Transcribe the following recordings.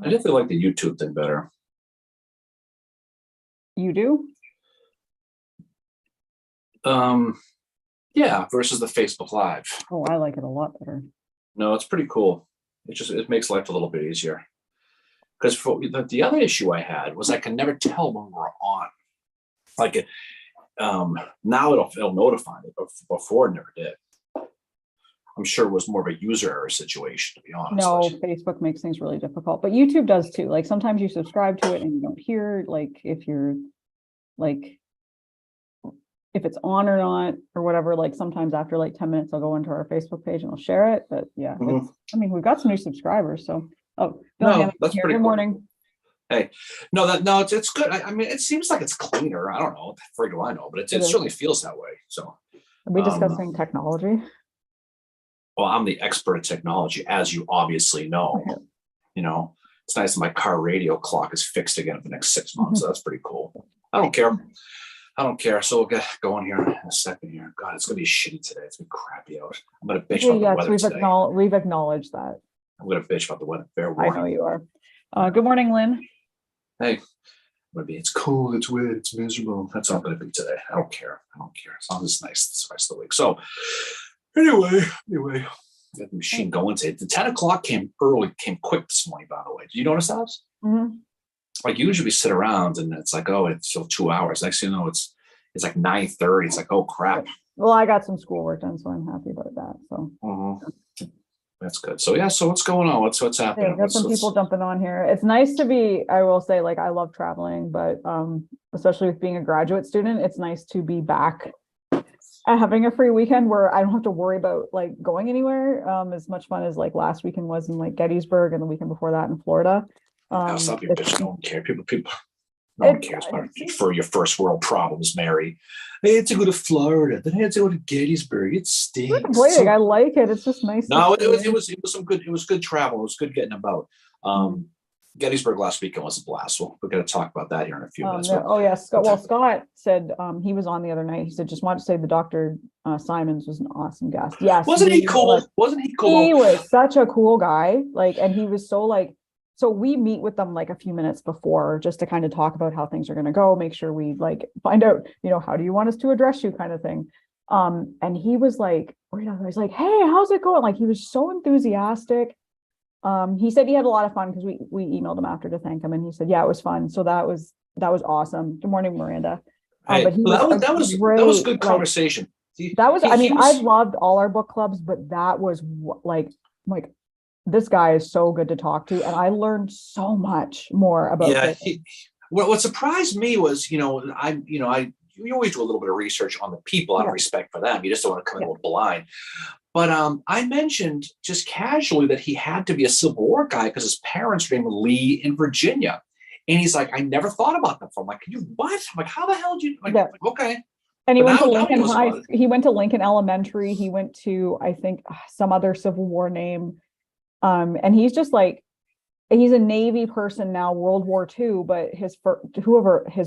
I definitely like the YouTube thing better. You do? Yeah, versus the Facebook Live. Oh, I like it a lot better. No, it's pretty cool. It makes life a little bit easier. Because for the other issue I had was I can never tell when we're on. Like now it'll notify me, but before it never did. I'm sure it was more of a user error situation, to be honest. No, Facebook makes things really difficult, but YouTube does too. Like sometimes you subscribe to it and you don't hear, like if you're like, if it's on or not or whatever, like sometimes after like 10 minutes, I'll go into our Facebook page and I'll share it. But yeah, I mean, we've got some new subscribers. So, oh, Bill No, Hammond that's here. pretty Good cool. morning. Hey, no, it's good. I mean, it seems like it's cleaner. I don't know. Frig do I know, but it certainly feels that way. So, Are we discussing technology? Well, I'm the expert at technology, as you obviously know. Okay. You know, it's nice that my car radio clock is fixed again for the next 6 months. So that's pretty cool. I don't care. I don't care. So we'll get going here in a second here. God, it's gonna be shitty today. It's gonna be crappy out. I'm gonna bitch about the weather today. We've acknowledged that. I'm gonna bitch about the weather. Fair warning. I know you are. Good morning, Lynn. Hey, it's cool, it's wet, it's miserable. That's all I'm gonna be today. I don't care. As long as it's nice this rest of the week. So anyway, got the machine going today. The 10 o'clock came quick this morning, by the way. Did you notice that? Mm-hmm. Like usually we sit around and it's like, oh, it's still 2 hours. Next thing you know, it's like 9:30. It's like, oh crap. Well, I got some schoolwork done, so I'm happy about that. So that's good. So yeah, so what's going on? What's happening? Yeah, got some people jumping on here. It's nice to be, I will say, like I love traveling, but especially with being a graduate student, it's nice to be back having a free weekend where I don't have to worry about like going anywhere. As much fun as like last weekend was in like Gettysburg and the weekend before that in Florida. Stop your bitch. No one cares. People no one cares about for your first world problems, Mary. I had to go to Florida, then I had to go to Gettysburg. It stinks. I like it. It's just nice. No, it was some good. It was good travel. It was good getting about. Gettysburg last weekend was a blast. We're going to talk about that here in a few minutes. Scott. Well, Scott said he was on the other night. He said, just wanted to say the Dr. Simons was an awesome guest. Yes. Wasn't he cool? He was such a cool guy. Like, and he was so we meet with them like a few minutes before just to kind of talk about how things are going to go, make sure we like find out, how do you want us to address you kind of thing. And he was like, he's like, hey, how's it going? Like, he was so enthusiastic. He said he had a lot of fun because we emailed him after to thank him, and he said, yeah, it was fun. So that was awesome. Good morning, Miranda. But that was good conversation. I've loved all our book clubs, but that was like this guy is so good to talk to, and I learned so much more about. Yeah. What surprised me was, you always do a little bit of research on the people out of respect for them. You just don't want to come in with blind. But I mentioned just casually that he had to be a Civil War guy because his parents were named Lee in Virginia. And he's like, I never thought about that before. I'm like, what? I'm like, how the hell did you? Like, okay. And he went to Lincoln High. He went to Lincoln Elementary. He went to, I think, some other Civil War name. And he's just like, he's a Navy person now, World War II, but his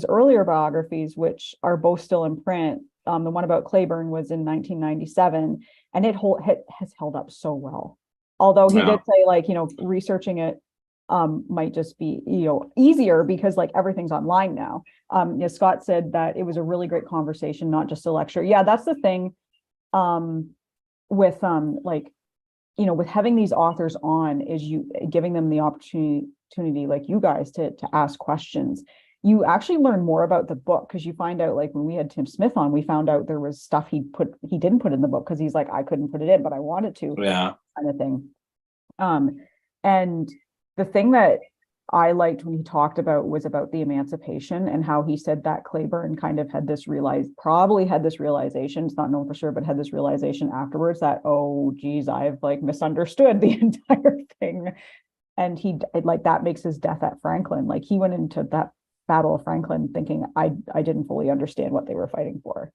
earlier biographies, which are both still in print, the one about Claiborne was in 1997, and it has held up so well. Although he did say, researching it might just be easier because like everything's online now. Scott said that it was a really great conversation, not just a lecture. Yeah, that's the thing with with having these authors on is you giving them the opportunity like you guys to ask questions. You actually learn more about the book because you find out, like when we had Tim Smith on, we found out there was stuff he didn't put in the book because he's like, I couldn't put it in, but I wanted to, kind of thing. And the thing that I liked when he talked about was about the emancipation and how he said that Claiborne kind of had this realization, it's not known for sure, but had this realization afterwards that, oh geez, I've like misunderstood the entire thing. And that makes his death at Franklin. Like he went into that Battle of Franklin thinking I didn't fully understand what they were fighting for.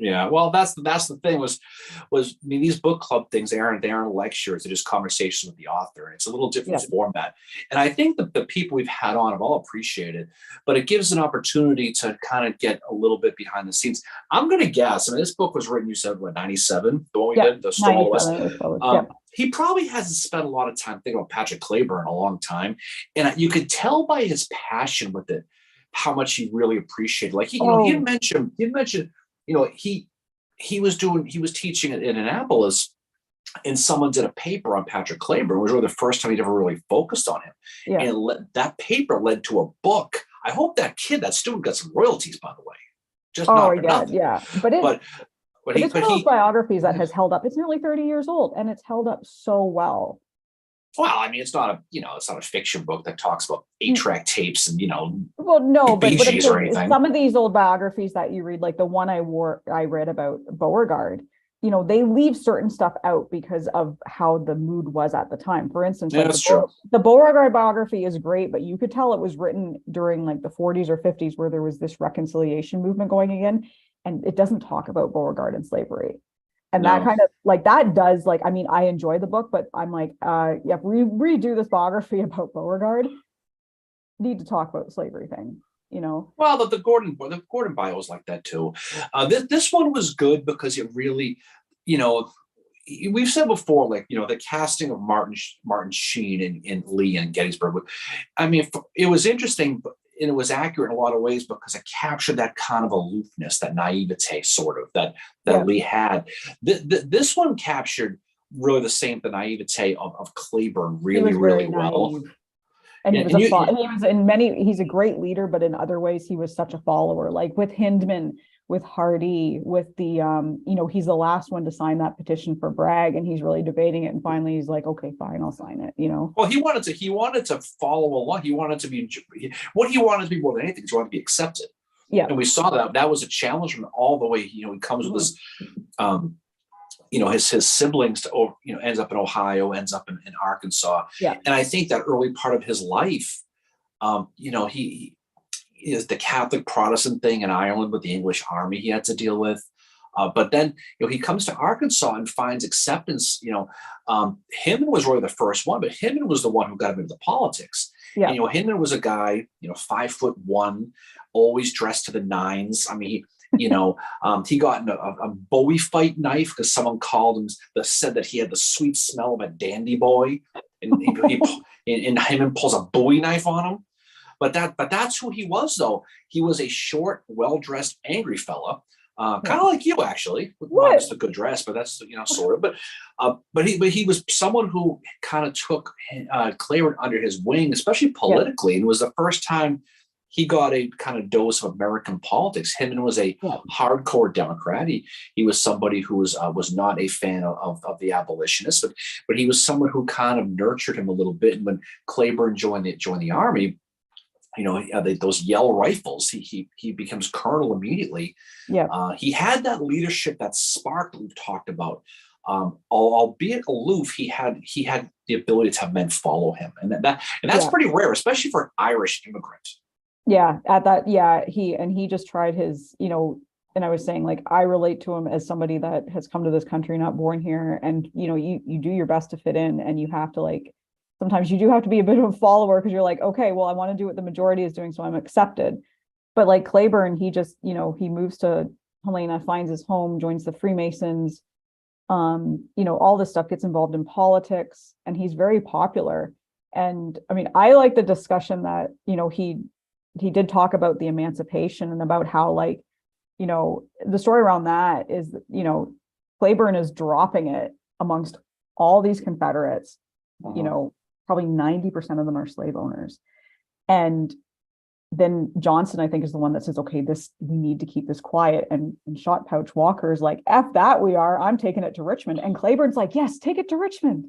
Yeah, well, that's the thing I mean, these book club things, they aren't lectures, they're just conversations with the author. It's a little different Yeah. format, and I think that the people we've had on have all appreciated, but it gives an opportunity to kind of get a little bit behind the scenes. I'm going to guess. I mean, this book was written, you said, what, 97, the one we Yeah. did, the Storm of the West. 97 it was published. Yeah. He probably hasn't spent a lot of time thinking about Patrick Clayburn in a long time, and you could tell by his passion with it how much he really appreciated. Like Oh, he had mentioned, you know, he was teaching in Annapolis, and someone did a paper on Patrick Clayburn. It was really the first time he'd ever really focused on him, yeah. and that paper led to a book. I hope that student got some royalties, by the way, just Oh, not for yeah, nothing. yeah. But But it's one of those biographies that has held up. It's nearly 30 years old and it's held up so well. well, I mean, it's not a fiction book that talks about 8-track tapes and Well, no, Bee but I'm Gees or saying anything. some of these old biographies that you read, like the one I read about Beauregard, they leave certain stuff out because of how the mood was at the time. For instance, Yeah, like that's true. the Beauregard biography is great, but you could tell it was written during like the 40s or 50s where there was this reconciliation movement going again, and it doesn't talk about Beauregard and slavery. And that No. kind of like that does like, I mean, I enjoy the book, but I'm like, yeah, if we redo this biography about Beauregard, need to talk about the slavery thing. Well, the Gordon bio was like that too. This one was good because it really, we've said before, like the casting of Martin Sheen in Lee and Gettysburg. I mean, it was interesting, and it was accurate in a lot of ways because it captured that kind of aloofness, that naivete, sort of that Yeah. Lee had. This one captured really the naivete of Clayburn He was really very well. naive. And he was he's a great leader, but in other ways he was such a follower, like with Hindman, with Hardy, with the he's the last one to sign that petition for Bragg, and he's really debating it, and finally he's like, okay, fine, I'll sign it. Well, he wanted to follow along. He wanted to be more than anything. He wanted to be accepted. Yeah. And we saw that was a challenge from all the way. He comes with his his siblings ends up in Ohio, ends up in Arkansas. Yeah. And I think that early part of his life, he is the Catholic Protestant thing in Ireland with the English army he had to deal with. But then, he comes to Arkansas and finds acceptance. Hindman was really the first one, but Hindman was the one who got him into politics. Yeah. And, Hindman was a guy, 5'1", always dressed to the nines. I mean, he got in a Bowie fight knife because someone said that he had the sweet smell of a dandy boy, and Hindman pulls a Bowie knife on him. But that's who he was, though. He was a short, well-dressed, angry fella. Kind of like you, actually, with just a good dress, but that's sort of. But he was someone who kind of took Clayburn under his wing, especially politically, and it was the first time he got a kind of dose of American politics. Hindman was a hardcore Democrat. He was somebody who was not a fan of the abolitionists, but he was someone who kind of nurtured him a little bit. And when Clayburn joined the army, those Yell rifles, he becomes colonel immediately. Yeah. He had that leadership, that spark that we've talked about. Albeit aloof, he had the ability to have men follow him, and that's pretty rare, especially for an Irish immigrant. Yeah, he just tried his, and I was saying, like, I relate to him as somebody that has come to this country, not born here, and you do your best to fit in, and you have to sometimes you do have to be a bit of a follower because you're like, okay, well, I want to do what the majority is doing, so I'm accepted. But like Clayburn, he just, he moves to Helena, finds his home, joins the Freemasons, all this stuff, gets involved in politics, and he's very popular. And I mean, I like the discussion that, he did talk about the emancipation and about how, the story around that is, Clayburn is dropping it amongst all these Confederates. Probably 90% of them are slave owners. And then Johnson, I think, is the one that says, okay, we need to keep this quiet. And Shot Pouch Walker's like, F that, I'm taking it to Richmond. And Clayburn's like, yes, take it to Richmond.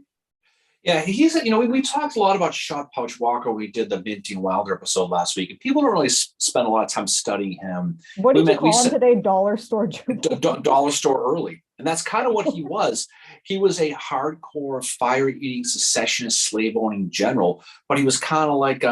Yeah, we talked a lot about Shot Pouch Walker. We did the Minty and Wilder episode last week, and people don't really spend a lot of time studying him. What did you call him today? Dollar store dollar store early. And that's kind of what he was. He was a hardcore, fire-eating, secessionist, slave-owning general, but he was kind of like,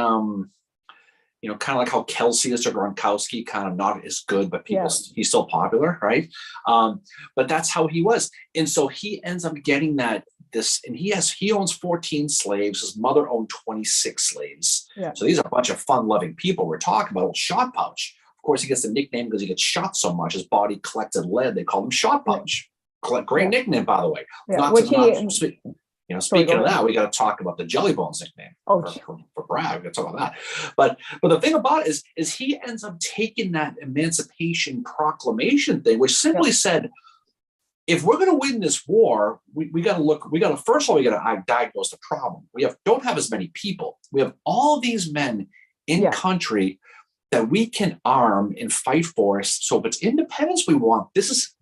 kind of like how Kelsey is to Gronkowski, kind of not as good, but Yeah. he's still popular, right? But that's how he was. And so he ends up getting and he owns 14 slaves. His mother owned 26 slaves. Yeah. So these are a bunch of fun-loving people we're talking about. Shot Pouch. Of course, he gets the nickname because he gets shot so much. His body collected lead. They called him Shot Pouch. Great nickname, by the way. Yeah. Speaking of that, we got to talk about the Jelly Bones nickname for Brad. We got to talk about that. But the thing about it is he ends up taking that Emancipation Proclamation thing, which simply said, if we're going to win this war, we got to first of all, we got to diagnose the problem. Don't have as many people. We have all these men in country that we can arm and fight for us. So if it's independence we want,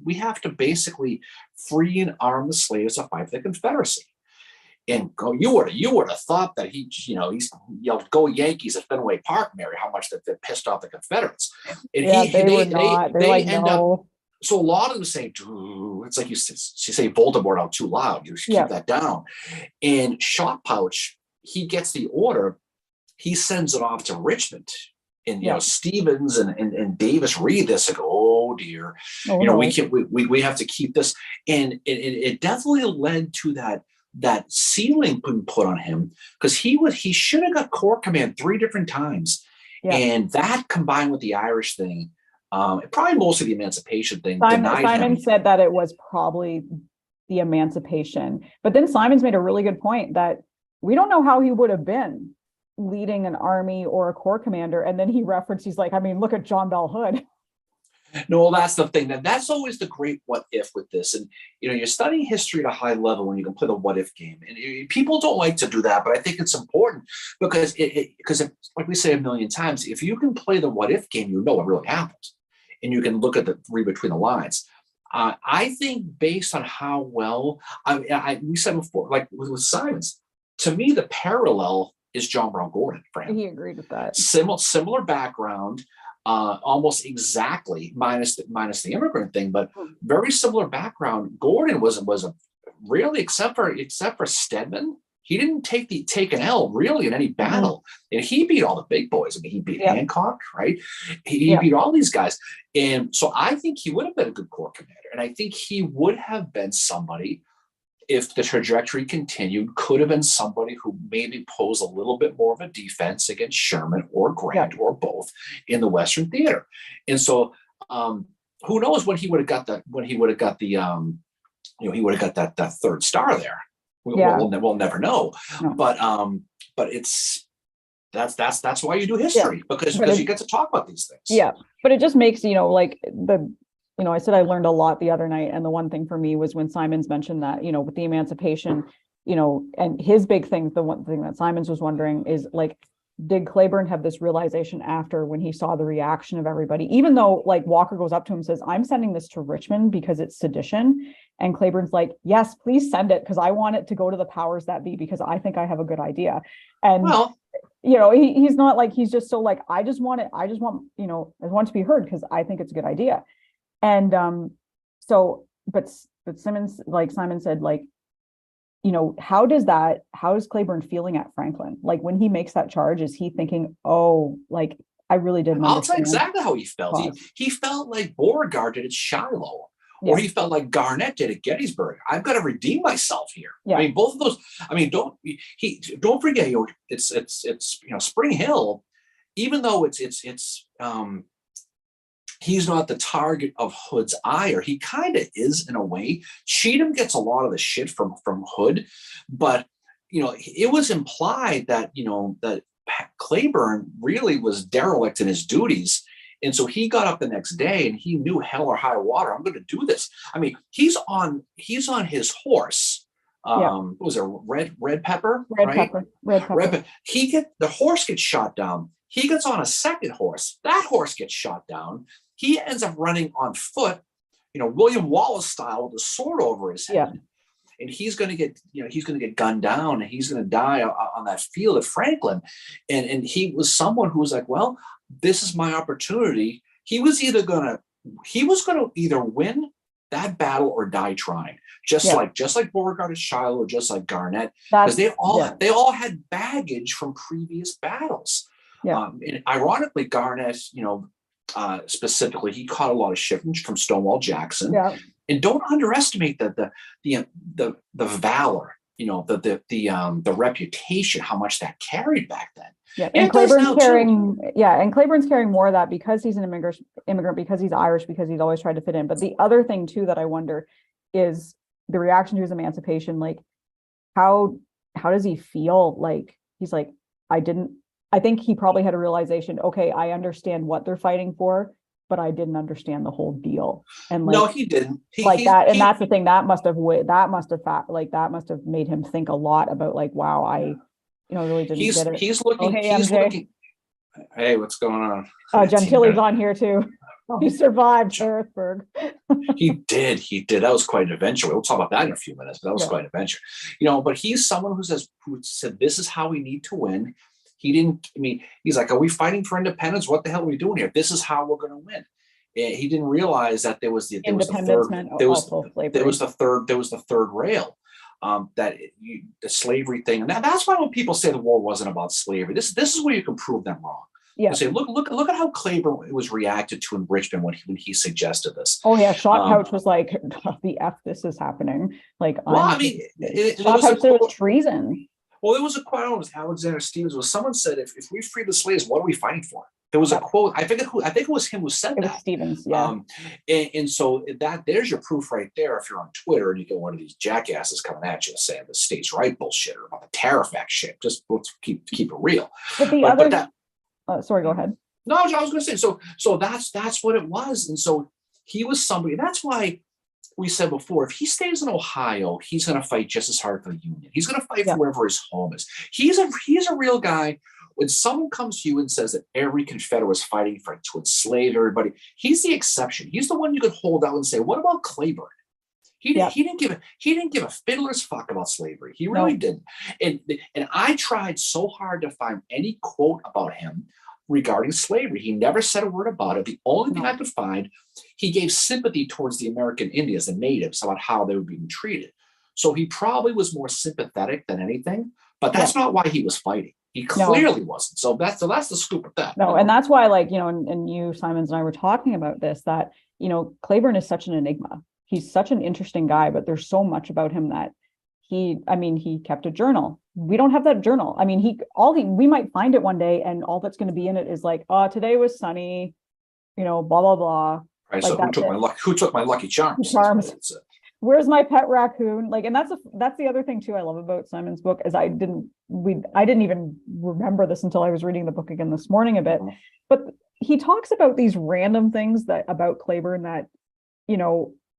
we have to basically free and arm the slaves to fight for the Confederacy. And you would have thought that he's yelled "Go Yankees" at Fenway Park, Mary. How much that pissed off the Confederates. And they end up. So a lot of them say, it's like you say Voldemort out too loud. You should keep that down. And Shot Pouch, he gets the order. He sends it off to Richmond. And Stevens and Davis read this and go, oh dear, we have to keep this. And it definitely led to that ceiling being put on him, because he should have got Corps Command 3 different times. And that combined with the Irish thing, probably mostly the Emancipation thing. Simon said that it was probably the Emancipation, but then Simon's made a really good point that we don't know how he would have been leading an army or a Corps commander. And then he's like, I mean, look at John Bell Hood. No, that's the thing. That's always the great what if with this. And, you're studying history at a high level when you can play the what if game. And people don't like to do that, but I think it's important because like we say a million times, if you can play the what if game, what really happened. And you can look at read between the lines. I think based on how well, we said before, like with Simons, to me, the parallel is John Brown Gordon. He agreed with that. Similar background. Almost exactly, minus the immigrant thing, but very similar background. Gordon was a really, except for Stedman, he didn't take an L really in any battle, and he beat all the big boys. I mean, he beat Hancock, right? He beat all these guys, and so I think he would have been a good Corps commander, and I think he would have been somebody. If the trajectory continued, could have been somebody who maybe posed a little bit more of a defense against Sherman or Grant or both in the Western Theater. And so, who knows when he would have got that third star there. We'll never know. No. But that's why you do history, because you get to talk about these things. Yeah, but it just makes I said I learned a lot the other night, and the one thing for me was when Simons mentioned that, with the Emancipation, and his big thing, the one thing that Simons was wondering is, like, did Claiborne have this realization after when he saw the reaction of everybody, even though, like, Walker goes up to him and says, I'm sending this to Richmond because it's sedition. And Claiborne's like, yes, please send it, because I want it to go to the powers that be, because I think I have a good idea. And he's not like, he's just so like, I just want it to be heard because I think it's a good idea. And but Simon said, like, how is Claiborne feeling at Franklin? Like, when he makes that charge, is he thinking, oh, like, I really didn't understand? I'll tell you exactly how he felt. He felt like Beauregard did at Shiloh, or he felt like Garnett did at Gettysburg. I've got to redeem myself here. I mean, both of those. I mean, don't forget, it's Spring Hill, even though it's he's not the target of Hood's ire. He kind of is in a way. Cheatham gets a lot of the shit from Hood, but it was implied that that Claiborne really was derelict in his duties, and so he got up the next day and he knew hell or high water, I'm going to do this. I mean, he's on his horse. What was it, Red Pepper? Red Pepper. The horse gets shot down. He gets on a second horse. That horse gets shot down. He ends up running on foot, William Wallace style, with a sword over his head. And he's going to get gunned down, and he's going to die on that field at Franklin. And he was someone who was like, well, this is my opportunity. He was going to either win that battle or die trying, just like Beauregard at Shiloh, or just like Garnett, because they all had baggage from previous battles. Yeah. And ironically, Garnett, specifically, he caught a lot of shit from Stonewall Jackson. Yeah. And don't underestimate the valor, the reputation, how much that carried back then. Yeah, And and it does now Claiborne's carrying more of that because he's an immigrant, because he's Irish, because he's always tried to fit in. But the other thing too that I wonder is the reaction to his emancipation. Like, how does he feel? Like, he's like, I think he probably had a realization. Okay, I understand what they're fighting for, but I didn't understand the whole deal. And like, no, he didn't. And that's the thing that must have made him think a lot about like, wow, I really didn't get it. He's looking. Hey, he's MJ. looking. Hey, what's going on? Gentili's on here too. He survived Harrisburg. He did. That was quite an adventure. We'll talk about that in a few minutes, but that was quite an adventure. But he's someone who said, this is how we need to win. He's like, are we fighting for independence? What the hell are we doing here? This is how we're going to win. And he didn't realize that there was the third rail. The slavery thing. And that's why when people say the war wasn't about slavery, this is where you can prove them wrong. Yeah. You say, look at how Claiborne was reacted to in Richmond when he suggested this. Oh yeah, Shot Pouch was like, the F this is happening. Like, Shot Pouch said it was treason. Well, there was a quote on Alexander Stevens where someone said, if we free the slaves, what are we fighting for? There was a quote. I think it was him who said that. It was Stevens, yeah. And so there's your proof right there. If you're on Twitter and you get one of these jackasses coming at you saying the states' right bullshit or about the Tariff Act shit, just let's keep it real. Sorry, go ahead. No, I was going to say. So that's what it was, and so he was somebody. That's why we said before, if he stays in Ohio, he's going to fight just as hard for the Union. He's going to fight for wherever his home is. He's a real guy. When someone comes to you and says that every Confederate was fighting to enslave everybody, he's the exception. He's the one you could hold out and say, "What about Claiborne? He didn't give a fiddler's fuck about slavery. He really didn't." And I tried so hard to find any quote about him regarding slavery. He never said a word about it. The only thing I could find, he gave sympathy towards the American Indians, the natives, about how they were being treated. So he probably was more sympathetic than anything, but that's not why he was fighting. He clearly wasn't. So that's the scoop of that. No, and that's why, like, and you, Simons, and I were talking about this, that, Claiborne is such an enigma. He's such an interesting guy, but there's so much about him that he kept a journal. We don't have that journal. I mean, we might find it one day and all that's going to be in it is like, today was sunny, blah, blah, blah. Right. Like, so who took my Lucky Charms? Where's my pet raccoon? Like, and that's the other thing too I love about Simon's book is I didn't even remember this until I was reading the book again this morning a bit. Mm-hmm. But he talks about these random things about Claiborne that,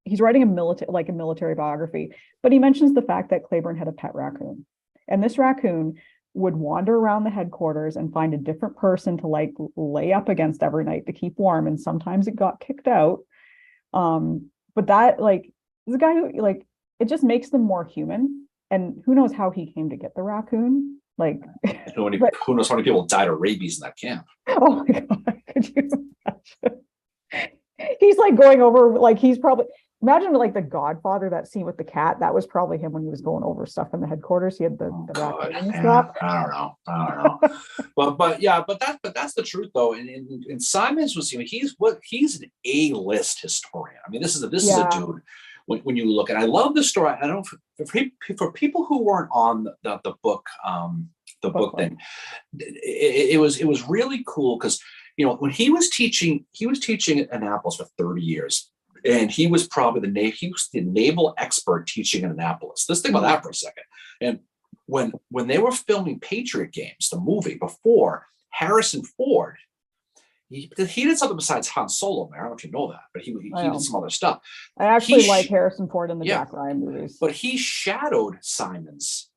he's writing a military biography, but he mentions the fact that Claiborne had a pet raccoon. And this raccoon would wander around the headquarters and find a different person to like lay up against every night to keep warm. And sometimes it got kicked out. But that, like, the guy who, like, it just makes them more human. And who knows how he came to get the raccoon? Like, who knows how many people died of rabies in that camp? Oh my God, could you imagine? He's like going over, like, he's probably, imagine like the Godfather, that scene with the cat. That was probably him when he was going over stuff in the headquarters. He had the raccoon and stuff. I don't know. but that's the truth though. And Simons was, he's an A-list historian. I mean, this is a dude. When you look at, I love the story. I don't know for people who weren't on the book, book thing. It was really cool because when he was teaching at Annapolis for 30 years, and he was probably the naval expert teaching in Annapolis. Let's think about that for a second. And when they were filming Patriot Games, the movie, before, Harrison Ford, he did something besides Han Solo. I don't know if you know that, but he did some other stuff. I actually like Harrison Ford in the Jack Ryan movies. But he shadowed Simons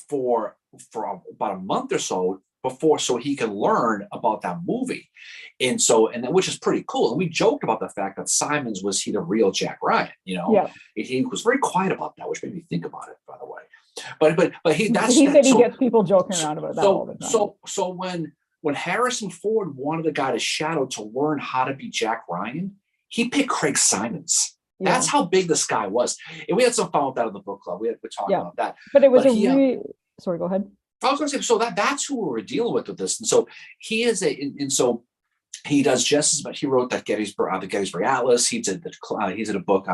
for about a month or so before, so he could learn about that movie. And which is pretty cool. And we joked about the fact that Simons was the real Jack Ryan, He was very quiet about that, which made me think about it, by the way. But he gets people joking around about that all the time. So when Harrison Ford wanted a guy to shadow to learn how to be Jack Ryan, he picked Craig Simons. Yeah. That's how big this guy was. And we had some fun with that in the book club. We're talking about that. But it was sorry, go ahead. I was going to say, so that's who we're dealing with this. And so he is and so he does just as much. He wrote that the Gettysburg Atlas. He's in a book.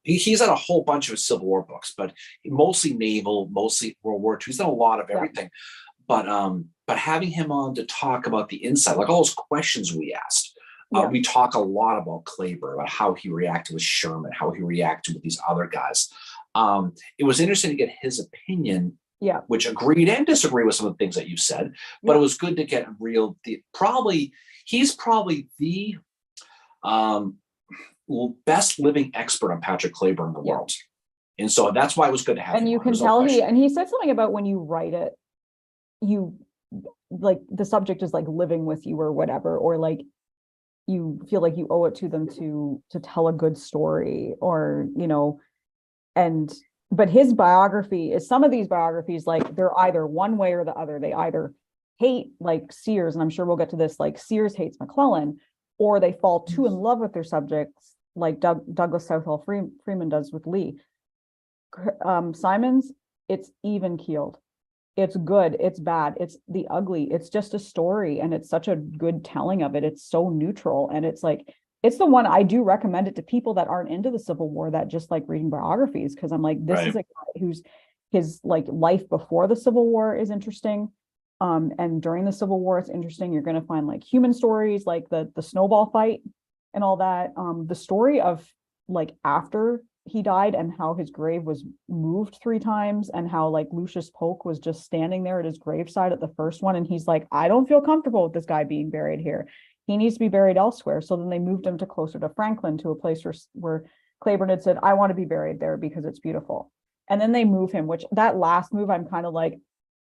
He's done a whole bunch of Civil War books, but mostly naval, mostly World War II. He's done a lot of everything. But having him on to talk about the insight, like all those questions we asked, we talk a lot about Kleber, about how he reacted with Sherman, how he reacted with these other guys. It was interesting to get his opinion, which agreed and disagreed with some of the things that you said, but it was good to get he's probably the best living expert on Patrick Kleber in the world. And so that's why it was good to have him. And you can tell he said something about when you write it, you like the subject is like living with you or whatever, or like you feel like you owe it to them to tell a good story, or but his biography is, some of these biographies, like they're either one way or the other. They either hate, like Sears, and I'm sure we'll get to this, like Sears hates McClellan, or they fall too in love with their subjects, like Douglas Southall Freeman does with Lee. Symonds, it's even keeled. It's good, it's bad, it's the ugly, it's just a story, and it's such a good telling of it. It's so neutral, and it's like, it's the one I do recommend it to people that aren't into the Civil War, that just like reading biographies, because I'm like, this is a guy who's, his like life before the Civil War is interesting, and during the Civil War it's interesting. You're going to find like human stories, like the snowball fight and all that, the story of like after he died and how his grave was moved 3 times, and how like Lucius Polk was just standing there at his graveside at the first one, and he's like, I don't feel comfortable with this guy being buried here. He needs to be buried elsewhere. So then they moved him to closer to Franklin, to a place where Claiborne had said, I want to be buried there because it's beautiful. And then they move him, which that last move, I'm kind of like,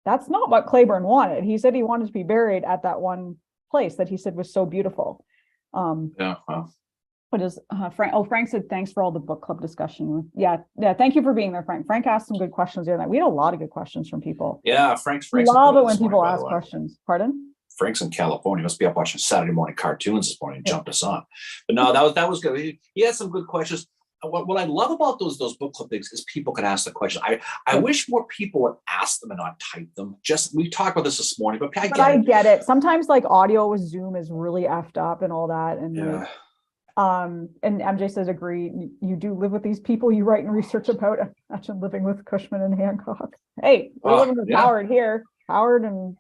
that's not what Claiborne wanted. He said he wanted to be buried at that one place that he said was so beautiful. What is Frank? Oh, Frank said, thanks for all the book club discussion. Yeah. Thank you for being there, Frank. Frank asked some good questions the other night. We had a lot of good questions from people. Yeah, Frank's love it when people ask questions. Pardon? Frank's in California. He must be up watching Saturday morning cartoons this morning and jumped us on. But no, that was good. He had some good questions. What I love about those book club things is people can ask the question. I wish more people would ask them and not type them. We talked about this morning, but I get it. Sometimes like audio with Zoom is really effed up and all that. And and MJ says, agree. You do live with these people you write and research about. Imagine living with Cushman and Hancock. Hey, we're living with Howard here. Howard and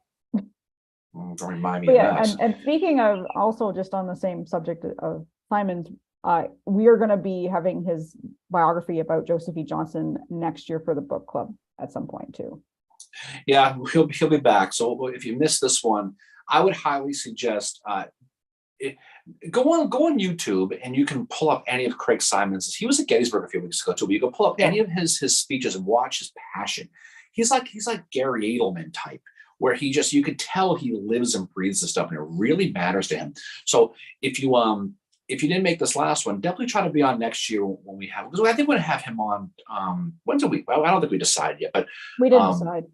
don't remind me of that. And speaking of, also just on the same subject of Symonds, we are going to be having his biography about Joseph E. Johnson next year for the book club at some point too. Yeah, he'll be back. So if you missed this one, I would highly suggest go on YouTube, and you can pull up any of Craig Symonds. He was at Gettysburg a few weeks ago too, but you can pull up any of his speeches and watch his passion. He's like Gary Edelman type, where you could tell he lives and breathes this stuff, and it really matters to him. So if you didn't make this last one, definitely try to be on next year when we have, because I think we're going to have him on once a week. Well, I don't think we decided yet, but we didn't decide.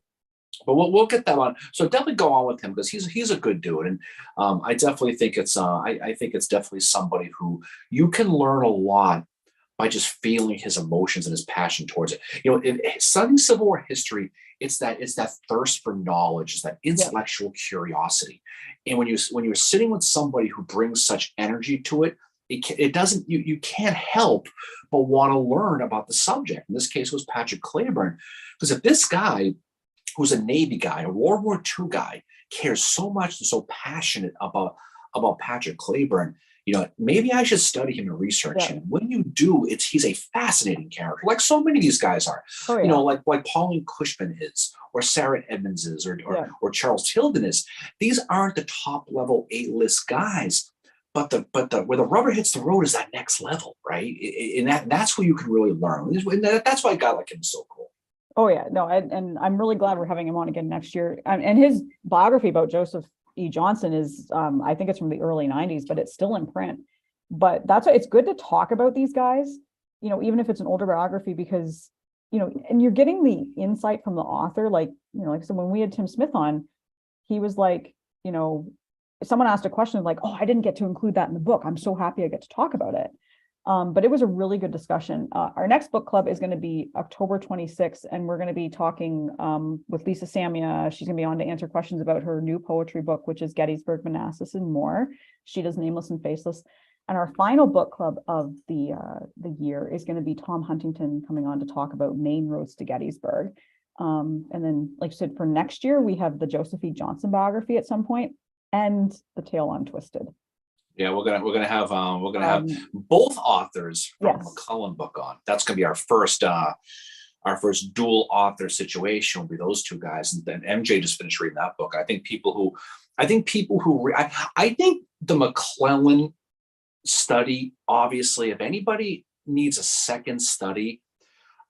But we'll get that on. So definitely go on with him, because he's a good dude, and I definitely think it's I think it's definitely somebody who you can learn a lot by just feeling his emotions and his passion towards it. In studying Civil War history, it's that thirst for knowledge, it's that intellectual curiosity, and when you're sitting with somebody who brings such energy to it, it doesn't, you can't help but want to learn about the subject. In this case, it was Patrick Kleber, because if this guy, who's a Navy guy, a World War II guy, cares so much and so passionate about Patrick Kleber, maybe I should study him and research him. When you do, he's a fascinating character, like so many of these guys are. Like Pauline Cushman is, or Sarah Edmonds is, or Charles Tilden is. These aren't the top level A-list guys, but where the rubber hits the road is that next level, right? And that's where you can really learn. And that's why a guy like him is so cool. Oh yeah, no, and I'm really glad we're having him on again next year. And his biography about Joseph E. Johnson is, I think it's from the early 90s, but it's still in print. But that's why it's good to talk about these guys, even if it's an older biography, because, and you're getting the insight from the author. Like, so when we had Tim Smith on, he was like, someone asked a question like, oh, I didn't get to include that in the book. I'm so happy I get to talk about it. But it was a really good discussion. Our next book club is going to be October 26th, and we're going to be talking with Lisa Samia. She's going to be on to answer questions about her new poetry book, which is Gettysburg, Manassas, and More. She does Nameless and Faceless. And our final book club of the year is going to be Tom Huntington coming on to talk about Maine Roads to Gettysburg. And then, like I said, for next year, we have the Joseph E. Johnson biography at some point and The Tale Untwisted. Yeah, we're gonna have both authors from Yes. McClellan book on. That's gonna be our first dual author situation will be those two guys. And then MJ just finished reading that book. I think the McClellan study, obviously, if anybody needs a second study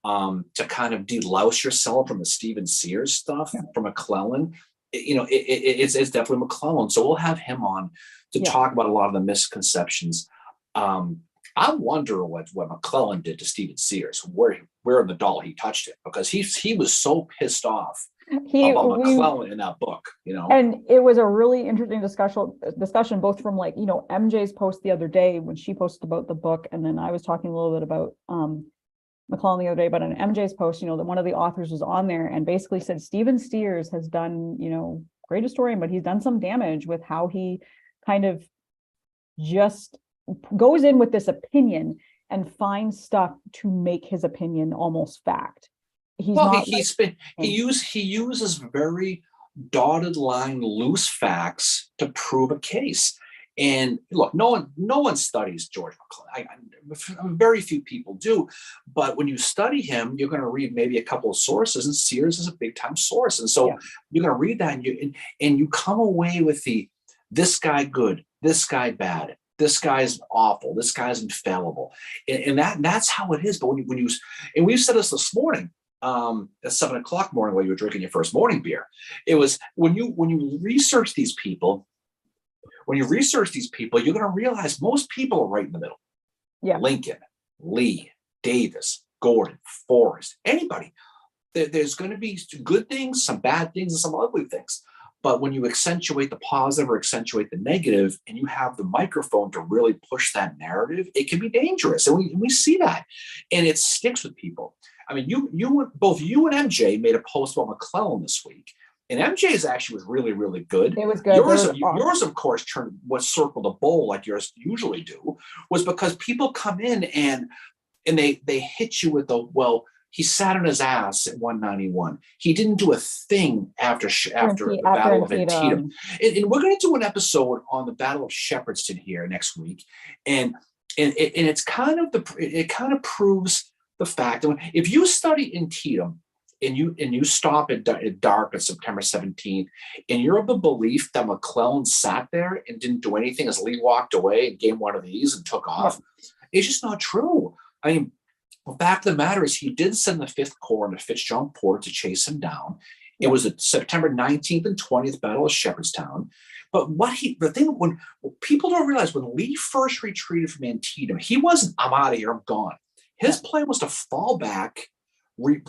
to kind of delouse yourself from the Stephen Sears stuff from McClellan, it's definitely McClellan. So we'll have him on to talk about a lot of the misconceptions. I wonder what McClellan did to Stephen Sears, where in the doll he touched it, because he was so pissed off about McClellan in that book, And it was a really interesting discussion, both from MJ's post the other day when she posted about the book, and then I was talking a little bit about McClellan the other day, but on MJ's post, that one of the authors was on there and basically said Stephen Sears has done, great historian, but he's done some damage with how he kind of just goes in with this opinion and finds stuff to make his opinion almost fact. He uses very dotted line, loose facts to prove a case. And look, no one studies George McClellan. Very few people do. But when you study him, you're going to read maybe a couple of sources, and Sears is a big time source. And so you're going to read that, and you come away with this guy good, this guy bad, this guy's awful, this guy's infallible, and that's how it is. But when you and we've said this morning at 7 o'clock morning while you were drinking your first morning beer, it was when you research these people. When you research these people, you're going to realize most people are right in the middle. Yeah. Lincoln, Lee, Davis, Gordon, Forrest, anybody. There's going to be good things, some bad things, and some ugly things. But when you accentuate the positive or accentuate the negative, and you have the microphone to really push that narrative, it can be dangerous. And we see that. And it sticks with people. I mean, both you and MJ made a post about McClellan this week. And MJ's actually was really, really good. It was good. Yours, of course, circled the bowl like yours usually do, was because people come in and they hit you with he sat on his ass at 191. He didn't do a thing after the Battle of Antietam. And we're going to do an episode on the Battle of Shepherdstown here next week, and it's kind of proves the fact that if you study Antietam, and you stop at dark on September 17th, and you're of the belief that McClellan sat there and didn't do anything as Lee walked away and gave one of these and took off, it's just not true. I mean, the fact of the matter is he did send the 5th Corps into Fitzjohn-Port to chase him down. It was the September 19th and 20th Battle of Shepherdstown. But when people don't realize, when Lee first retreated from Antietam, he wasn't, I'm out of here, I'm gone. His plan was to fall back,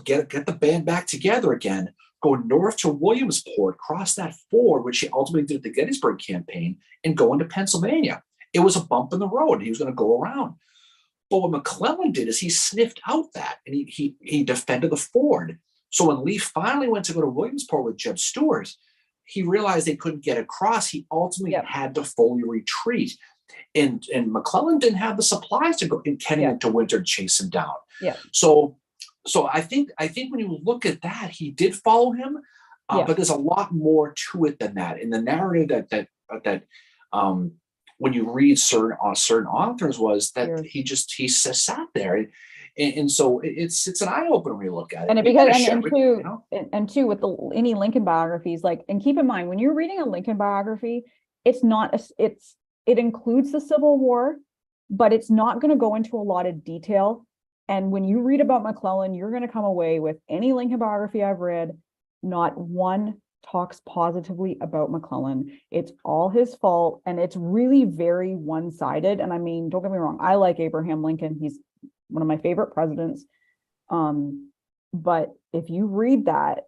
get the band back together again, go north to Williamsport, cross that ford, which he ultimately did at the Gettysburg campaign, and go into Pennsylvania. It was a bump in the road. He was going to go around. But what McClellan did is he sniffed out that, and he defended the ford. So when Lee finally went to go to Williamsport with Jeb Stuart, he realized they couldn't get across. He ultimately had to fully retreat. And McClellan didn't have the supplies to go in Kenny to Winter to chase him down. Yeah. So I think when you look at that, he did follow him, but there's a lot more to it than that. In the narrative that when you read certain authors was that he sat there, and so it's an eye opener when you look at it. And two with any Lincoln biographies, and keep in mind when you're reading a Lincoln biography, it includes the Civil War, but it's not going to go into a lot of detail. And when you read about McClellan, you're going to come away with any Lincoln biography I've read, not one talks positively about McClellan. It's all his fault, and it's really very one-sided. And I mean, don't get me wrong, I like Abraham Lincoln. He's one of my favorite presidents. But if you read that,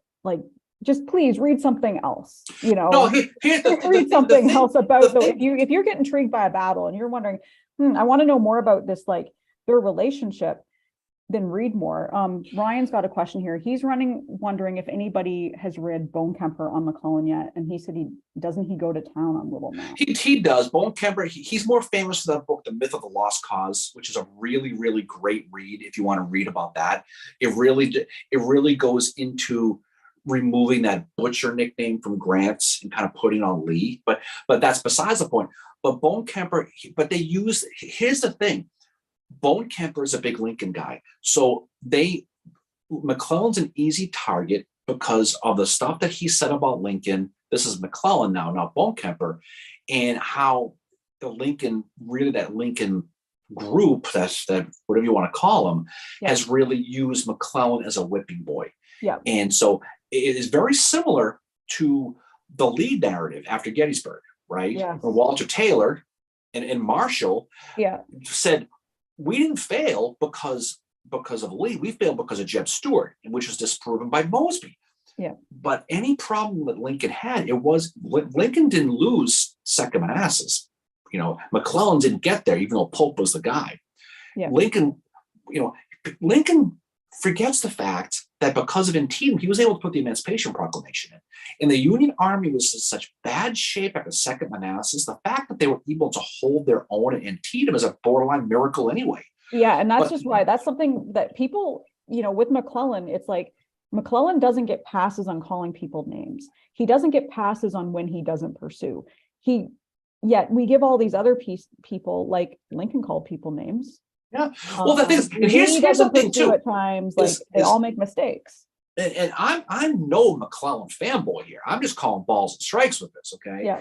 just please read something else. Read something else about if you get intrigued by a battle and you're wondering, I want to know more about this their relationship, then read more. Ryan's got a question here. He's wondering if anybody has read Bone Kemper on McClellan yet. And he said doesn't he go to town on Little Map? He does. Bone Kemper, he's more famous for that book, The Myth of the Lost Cause, which is a really, really great read if you want to read about that. It really goes into removing that Butcher nickname from Grant's and kind of putting on Lee. But that's besides the point. But Bone Kemper, here's the thing. Bone Kemper is a big Lincoln guy. So McClellan's an easy target because of the stuff that he said about Lincoln. This is McClellan now, not Bone Kemper, and how that Lincoln group, that whatever you want to call them, has really used McClellan as a whipping boy. Yeah. And so it is very similar to the Lee narrative after Gettysburg, right? Yeah. Where Walter Taylor and Marshall said, we didn't fail because of Lee. We failed because of Jeb Stuart, which was disproven by Mosby. Yeah. But any problem that Lincoln had, Lincoln didn't lose Second Manassas. McClellan didn't get there, even though Pope was the guy. Yeah. Lincoln forgets the fact that because of Antietam, he was able to put the Emancipation Proclamation in. And the Union Army was in such bad shape after Second Manassas. The fact that they were able to hold their own at Antietam is a borderline miracle anyway. Yeah, and that's just why that's something that people, with McClellan, it's like McClellan doesn't get passes on calling people names. He doesn't get passes on when he doesn't pursue. Yet we give all these other people, like Lincoln called people names. Yeah. Well, the thing is, and here's the thing too. At times, they all make mistakes. And I'm no McClellan fanboy here. I'm just calling balls and strikes with this. Okay. Yeah.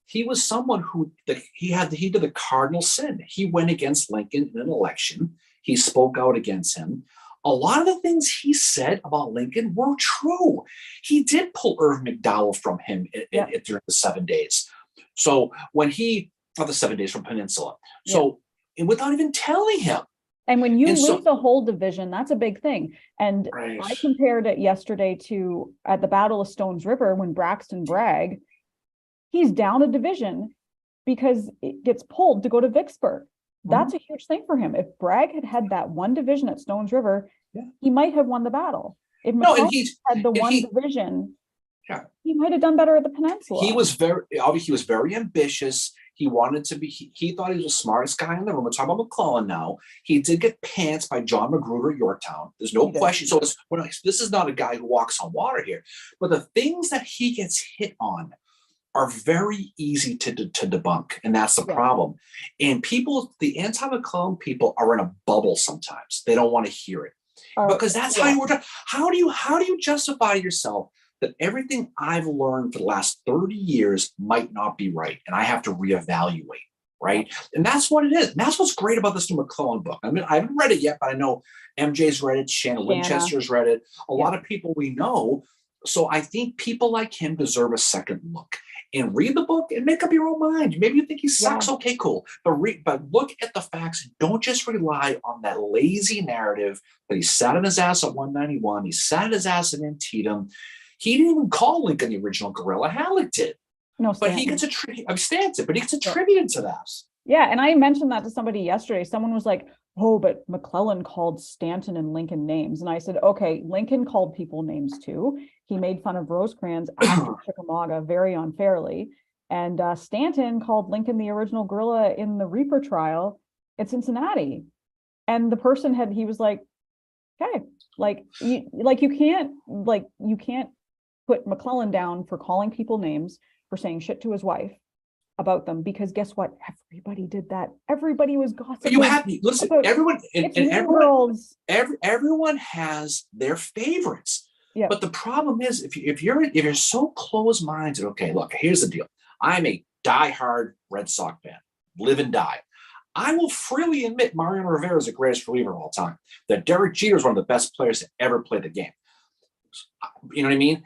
He was someone who he did the cardinal sin. He went against Lincoln in an election. He spoke out against him. A lot of the things he said about Lincoln were true. He did pull Irv McDowell from him during the 7 days. So not the 7 days from Peninsula. So and without even telling him. And when you lose the whole division, that's a big thing. And right. I compared it yesterday to at the Battle of Stones River when Braxton Bragg, he's down a division because it gets pulled to go to Vicksburg. That's a huge thing for him. If Bragg had that one division at Stones River, he might have won the battle. If McClellan had the one division, he might have done better at the Peninsula. He was very ambitious. He wanted to be, he thought he was the smartest guy in the room. We're talking about McClellan now. He did get pants by John Magruder at Yorktown. There's no question. So this is not a guy who walks on water here. But the things that he gets hit on are very easy to debunk. And that's the problem. And the anti-McClellan people are in a bubble sometimes. They don't want to hear it. Because that's how you work. How do you justify yourself that everything I've learned for the last 30 years might not be right, and I have to reevaluate, right? And that's what it is. And that's what's great about this new McClellan book. I mean, I haven't read it yet, but I know MJ's read it, Shanna Winchester's read it, a lot of people we know. So I think people like him deserve a second look. And read the book and make up your own mind. Maybe you think he sucks. Okay, cool. But look at the facts. Don't just rely on that lazy narrative that he sat on his ass at 191. He sat on his ass at Antietam. He didn't even call Lincoln the original guerrilla. Halleck did. No, but he gets Stanton, but he gets attributed to that. Yeah, and I mentioned that to somebody yesterday. Someone was like, "Oh, but McClellan called Stanton and Lincoln names," and I said, "Okay, Lincoln called people names too. He made fun of Rosecrans after Chickamauga very unfairly, and Stanton called Lincoln the original guerrilla in the Reaper trial at Cincinnati, and the person he was like, okay, you can't put McClellan down for calling people names, for saying shit to his wife about them, because guess what? Everybody did that. Everybody was gossiping. Listen, everyone has their favorites. Yeah. But the problem is, if you're so close-minded, okay, look, here's the deal. I'm a diehard Red Sox fan, live and die. I will freely admit Mariano Rivera is the greatest reliever of all time. That Derek Jeter is one of the best players to ever play the game. You know what I mean?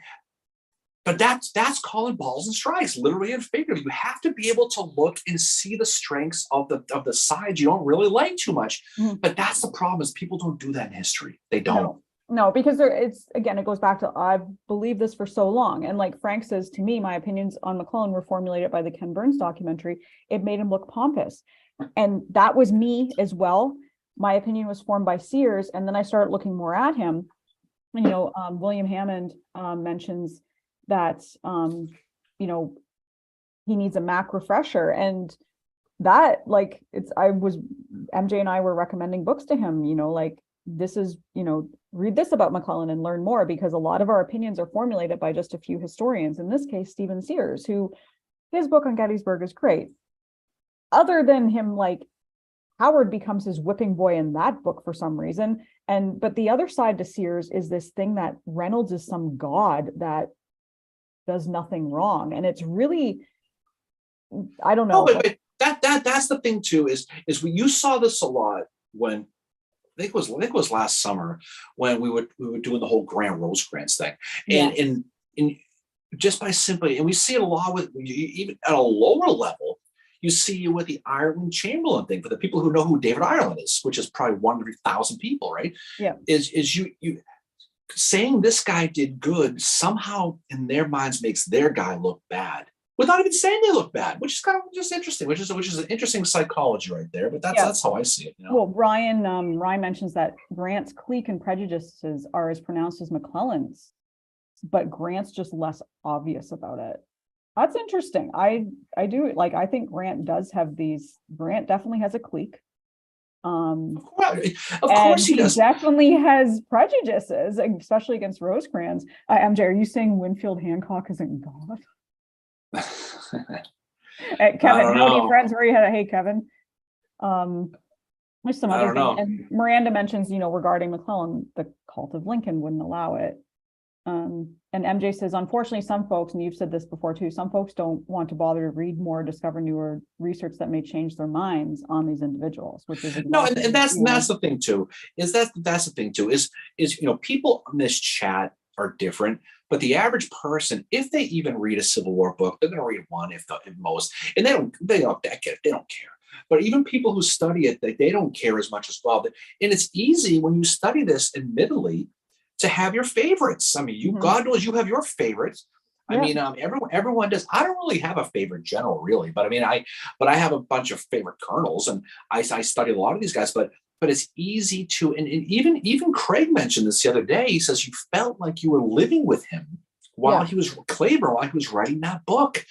But that's calling balls and strikes, literally and figuratively. You have to be able to look and see the strengths of the sides you don't really like too much. Mm-hmm. But that's the problem, is people don't do that in history. They don't. No, because it goes back to, I've believed this for so long. And like Frank says, to me, my opinions on McClellan were formulated by the Ken Burns documentary. It made him look pompous. And that was me as well. My opinion was formed by Sears. And then I started looking more at him. And, William Hammond mentions that, he needs a Mac refresher. And that, MJ and I were recommending books to him, this is, read this about McClellan and learn more, because a lot of our opinions are formulated by just a few historians. In this case, Stephen Sears, who his book on Gettysburg is great. Other than him, Howard becomes his whipping boy in that book for some reason. But the other side to Sears is this thing that Reynolds is some god that does nothing wrong. And it's really, I don't know. No, but that's the thing too, is when you saw this a lot when I think it was last summer when we were doing the whole Grant Rosecrans thing. And just by simply, and we see it a lot with, even at a lower level, you see with the Ireland Chamberlain thing, for the people who know who David Ireland is, which is probably 100,000 people, right? Yeah. Is you saying this guy did good somehow in their minds makes their guy look bad without even saying they look bad, which is kind of just interesting, which is an interesting psychology right there. But that's how I see it. Well, Ryan mentions that Grant's clique and prejudices are as pronounced as McClellan's, but Grant's just less obvious about it. That's interesting. I do I think Grant does have these. Grant definitely has a clique. Of course he does. Definitely has prejudices, especially against Rosecrans. MJ, are you saying Winfield Hancock isn't God? Kevin, howdy friends. Hey Kevin. There's some other things. And Miranda mentions, regarding McClellan, the cult of Lincoln wouldn't allow it. And MJ says, unfortunately, some folks, and you've said this before too, some folks don't want to bother to read more, discover newer research that may change their minds on these individuals, which is exactly, and that's the thing too. That's the thing too. Is people on this chat are different, but the average person, if they even read a Civil War book, they're going to read one, if most, and they don't care. But even people who study it, they don't care as much as well. And it's easy when you study this, admittedly, to have your favorites. I mean, God knows you have your favorites. I mean, everyone does. I don't really have a favorite general, really, but I have a bunch of favorite colonels, and I study a lot of these guys. But it's easy to, and even Craig mentioned this the other day. He says you felt like you were living with him while he was Claiborne, while he was writing that book.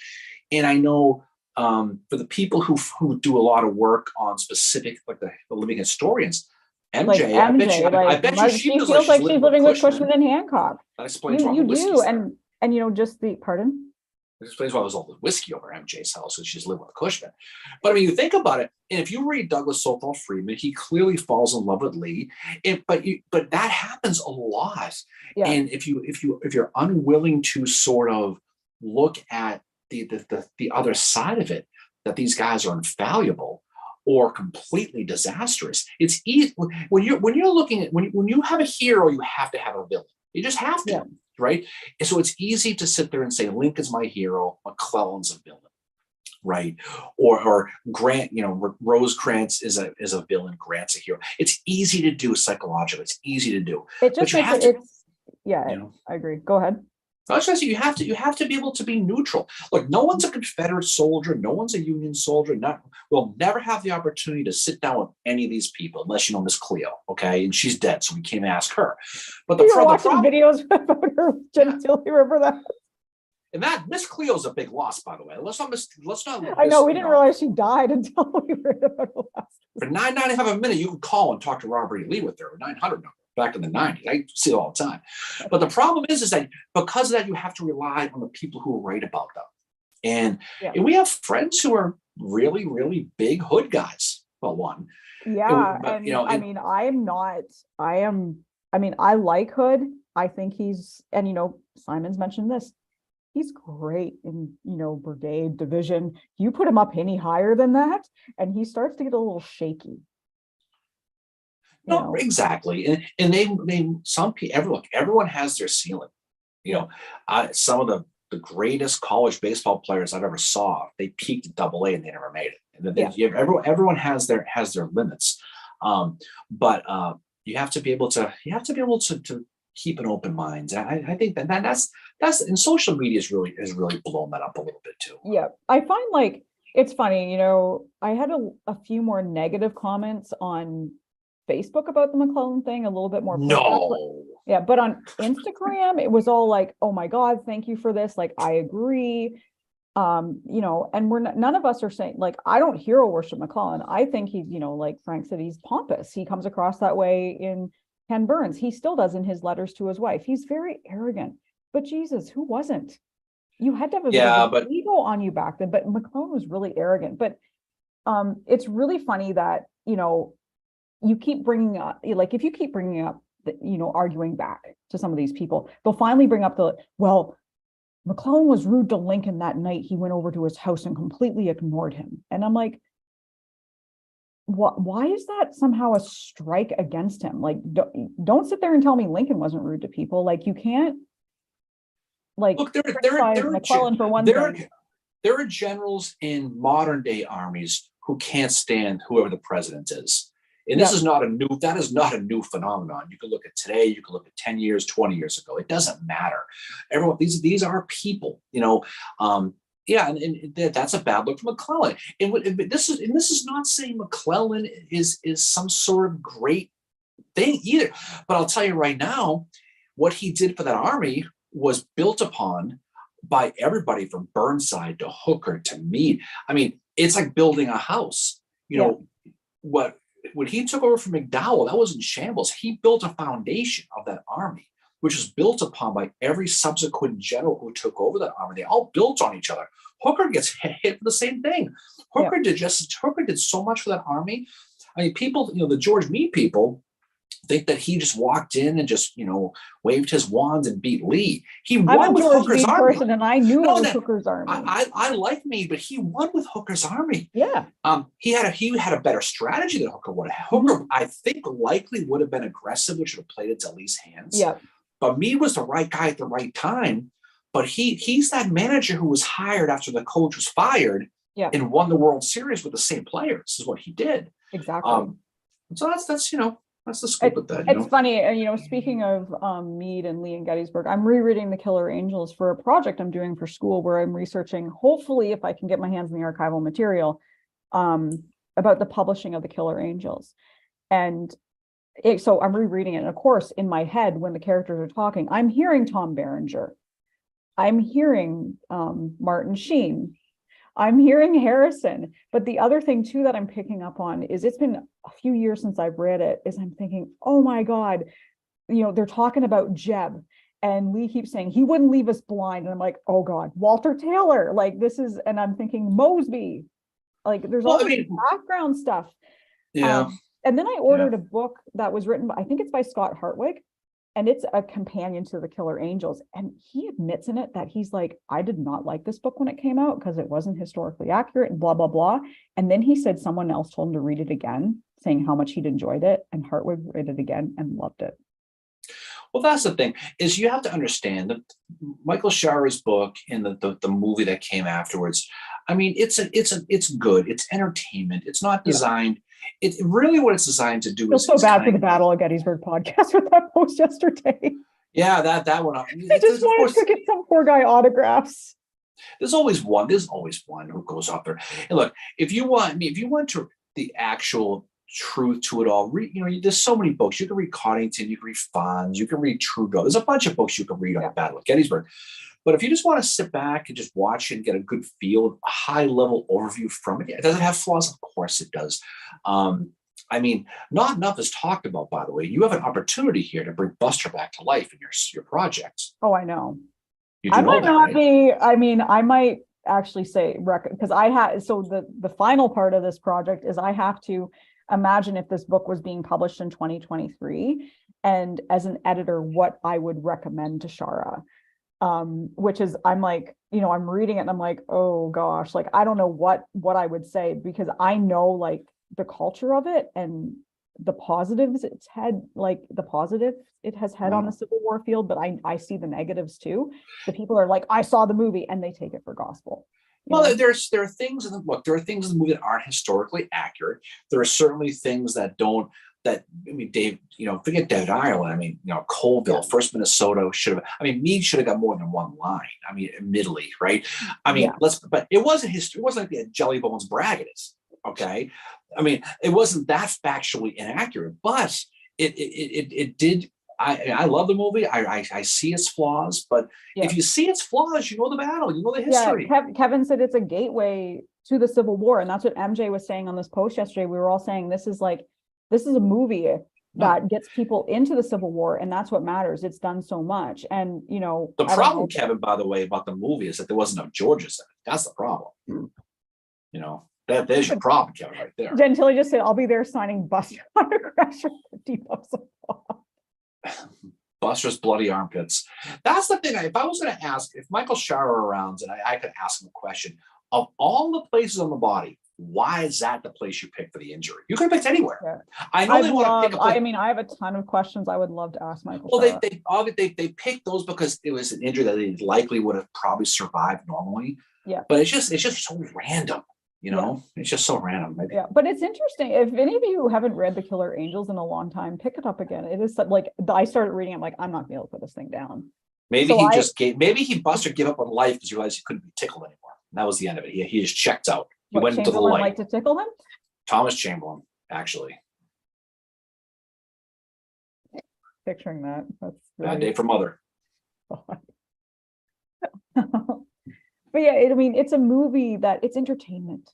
And I know for the people who do a lot of work on specific, like the living historians. MJ, I bet you she feels like she's living with Cushman and Hancock. That explains why you do, and just the pardon. It explains why there's all the whiskey over MJ's house, and she's living with Cushman. But I mean, you think about it, and if you read Douglas Southall Freeman, he clearly falls in love with Lee. But that happens a lot. Yeah. And if you're unwilling to sort of look at the other side of it, that these guys are infallible or completely disastrous. It's easy when you're looking at when you have a hero, you have to have a villain. You just have to, right? And so it's easy to sit there and say Lincoln's my hero, McClellan's a villain, right? Or Grant, Rosecrans is a villain, Grant's a hero. It's easy to do psychologically. It's easy to do. It just I agree. Go ahead. I was going to say you have to be able to be neutral. Look, no one's a Confederate soldier, no one's a Union soldier. We'll never have the opportunity to sit down with any of these people unless you know Miss Cleo, okay? And she's dead, so we can't ask her. But you were watching videos about her genitalia. Remember that? And that Miss Cleo's a big loss, by the way. Let's not. I know we didn't realize she died until we read about her last. For $9.95 a minute, you can call and talk to Robert E. Lee with her 900 number. Back in the 90s. I see it all the time. But the problem is that because of that, you have to rely on the people who write about them. And we have friends who are really, really big hood guys. Well, one. Yeah. I like Hood. I think he's, and Simon's mentioned this. He's great in, brigade, division. You put him up any higher than that, and he starts to get a little shaky. No, exactly. And everyone has their ceiling. Some of the greatest college baseball players I've ever saw, they peaked at AA and they never made it. Everyone has their limits. But you have to be able to keep an open mind. I think that's and social media is really blown that up a little bit too. Yeah. I find It's funny, I had a few more negative comments on Facebook about the McClellan thing, a little bit more pushback. No. Yeah, but on Instagram, it was all like, oh my God, thank you for this. Like, I agree. And none of us are saying, like, I don't hero worship McClellan. I think he's, like Frank said, he's pompous. He comes across that way in Ken Burns. He still does in his letters to his wife. He's very arrogant. But Jesus, who wasn't? You had to have a bit Yeah, of but an ego on you back then, but McClellan was really arrogant. But it's really funny that, you keep bringing up, like, if you keep bringing up, arguing back to some of these people, they'll finally bring up well, McClellan was rude to Lincoln that night. He went over to his house and completely ignored him. And I'm like, why is that somehow a strike against him? Like, don't sit there and tell me Lincoln wasn't rude to people. Like, you can't, like, look, criticize McClellan for one thing. There are generals in modern day armies who can't stand whoever the president is. And this is not that is not a new phenomenon. You can look at today, you can look at 10 years, 20 years ago. It doesn't matter. Everyone, these are people, and that's a bad look for McClellan. And this is not saying McClellan is some sort of great thing either. But I'll tell you right now, what he did for that army was built upon by everybody from Burnside to Hooker to Meade. I mean, it's like building a house. When he took over from McDowell, that was in shambles. He built a foundation of that army, which was built upon by every subsequent general who took over that army. They all built on each other. Hooker gets hit for the same thing. Hooker did so much for that army. I mean, people, the George Meade people think that he just walked in and just, waved his wand and beat Lee. He won with Hooker's army. Person, and I knew it was Hooker's army. I like Meade, but he won with Hooker's army. Yeah. He had a better strategy than Hooker would have. Hooker, I think, likely would have been aggressive, which would have played into Lee's hands. Yeah. But Meade was the right guy at the right time. But he's that manager who was hired after the coach was fired and won the World Series with the same players. This is what he did. Exactly. So that's that's the scope of that. It's funny, speaking of Meade and Lee and Gettysburg, I'm rereading The Killer Angels for a project I'm doing for school where I'm researching, hopefully, if I can get my hands on the archival material, about the publishing of The Killer Angels. And so I'm rereading it. And of course, in my head, when the characters are talking, I'm hearing Tom Berenger. I'm hearing Martin Sheen. I'm hearing Harrison. But the other thing too that I'm picking up on is, it's been a few years since I've read it, is I'm thinking, oh my God, they're talking about Jeb, and Lee keeps saying he wouldn't leave us blind. And I'm like, oh God, Walter Taylor, like this is, and I'm thinking Mosby, like there's all this background stuff. Yeah. And then I ordered a book that was written by, I think it's by Scott Hartwig, and it's a companion to The Killer Angels. And he admits in it that he's like, I did not like this book when it came out because it wasn't historically accurate and blah, blah, blah. And then he said someone else told him to read it again, saying how much he'd enjoyed it. And Hartwig read it again and loved it. Well, that's the thing, is you have to understand that Michael Shara's book and the movie that came afterwards, I mean, it's good. It's entertainment. It's not designed. It really, what it's designed to do is so bad for the Battle of Gettysburg podcast with that post yesterday. Yeah, that one. I just wanted to get some poor guy autographs. There's always one who goes up there. And look, if you want to the actual truth to it all, there's so many books. You can read Coddington, you can read Fonz, you can read Trudeau. There's a bunch of books you can read on the Battle of Gettysburg. But if you just want to sit back and just watch it and get a good feel, a high level overview from it, does it have flaws? Of course it does. I mean, not enough is talked about, by the way. You have an opportunity here to bring Buster back to life in your project. Oh, I know. I might not be, I mean, I might actually say, because the final part of this project is I have to imagine if this book was being published in 2023, and as an editor, what I would recommend to Shara. Which is, I'm like, I'm reading it and I'm like, oh gosh, like, I don't know what I would say, because I know like the culture of it and the positives it has had on the Civil War field, but I see the negatives too. The people are like, I saw the movie, and they take it for gospel. Well, there are things in the book. There are things in the movie that aren't historically accurate. There are certainly things that don't that, I mean, Dave, forget Dead Ireland. I mean, Colville, first Minnesota should have, I mean, Meade should have got more than one line. I mean, admittedly, right? I mean, but it wasn't history. It wasn't like the Jelly Bones brag it is. Okay. I mean, it wasn't that factually inaccurate, but it did. I love the movie. I see its flaws, but if you see its flaws, you know the battle, you know the history. Yeah, Kevin said it's a gateway to the Civil War, and that's what MJ was saying on this post yesterday. We were all saying this is a movie that gets people into the Civil War, and that's what matters. It's done so much, and the problem, Kevin, by the way, about the movie is that there wasn't enough Georges in it. That's the problem. There's your problem, Kevin, right there. Gentilly just said, "I'll be there signing Buster autographs for 50 bucks a pop." Buster's bloody armpits. That's the thing. If I was going to ask, if Michael Shara were around, and I could ask him a question, of all the places on the body, why is that the place you picked for the injury? You could have picked anywhere. Yeah. I know they want to pick a place. I mean, I have a ton of questions I would love to ask Michael. Well, they picked those because it was an injury that they likely would have probably survived normally. Yeah. But it's just so random. It's just so random. Maybe. Yeah, but it's interesting. If any of you haven't read The Killer Angels in a long time, pick it up again. It is like, I started reading. I'm like, I'm not gonna be able to put this thing down. Maybe Buster gave up on life because he realized he couldn't be tickled anymore. And that was the end of it. He just checked out. He went into the light. Like to tickle him? Thomas Chamberlain, actually. Picturing that. That's Bad day for mother. But yeah, I mean, it's a movie that it's entertainment.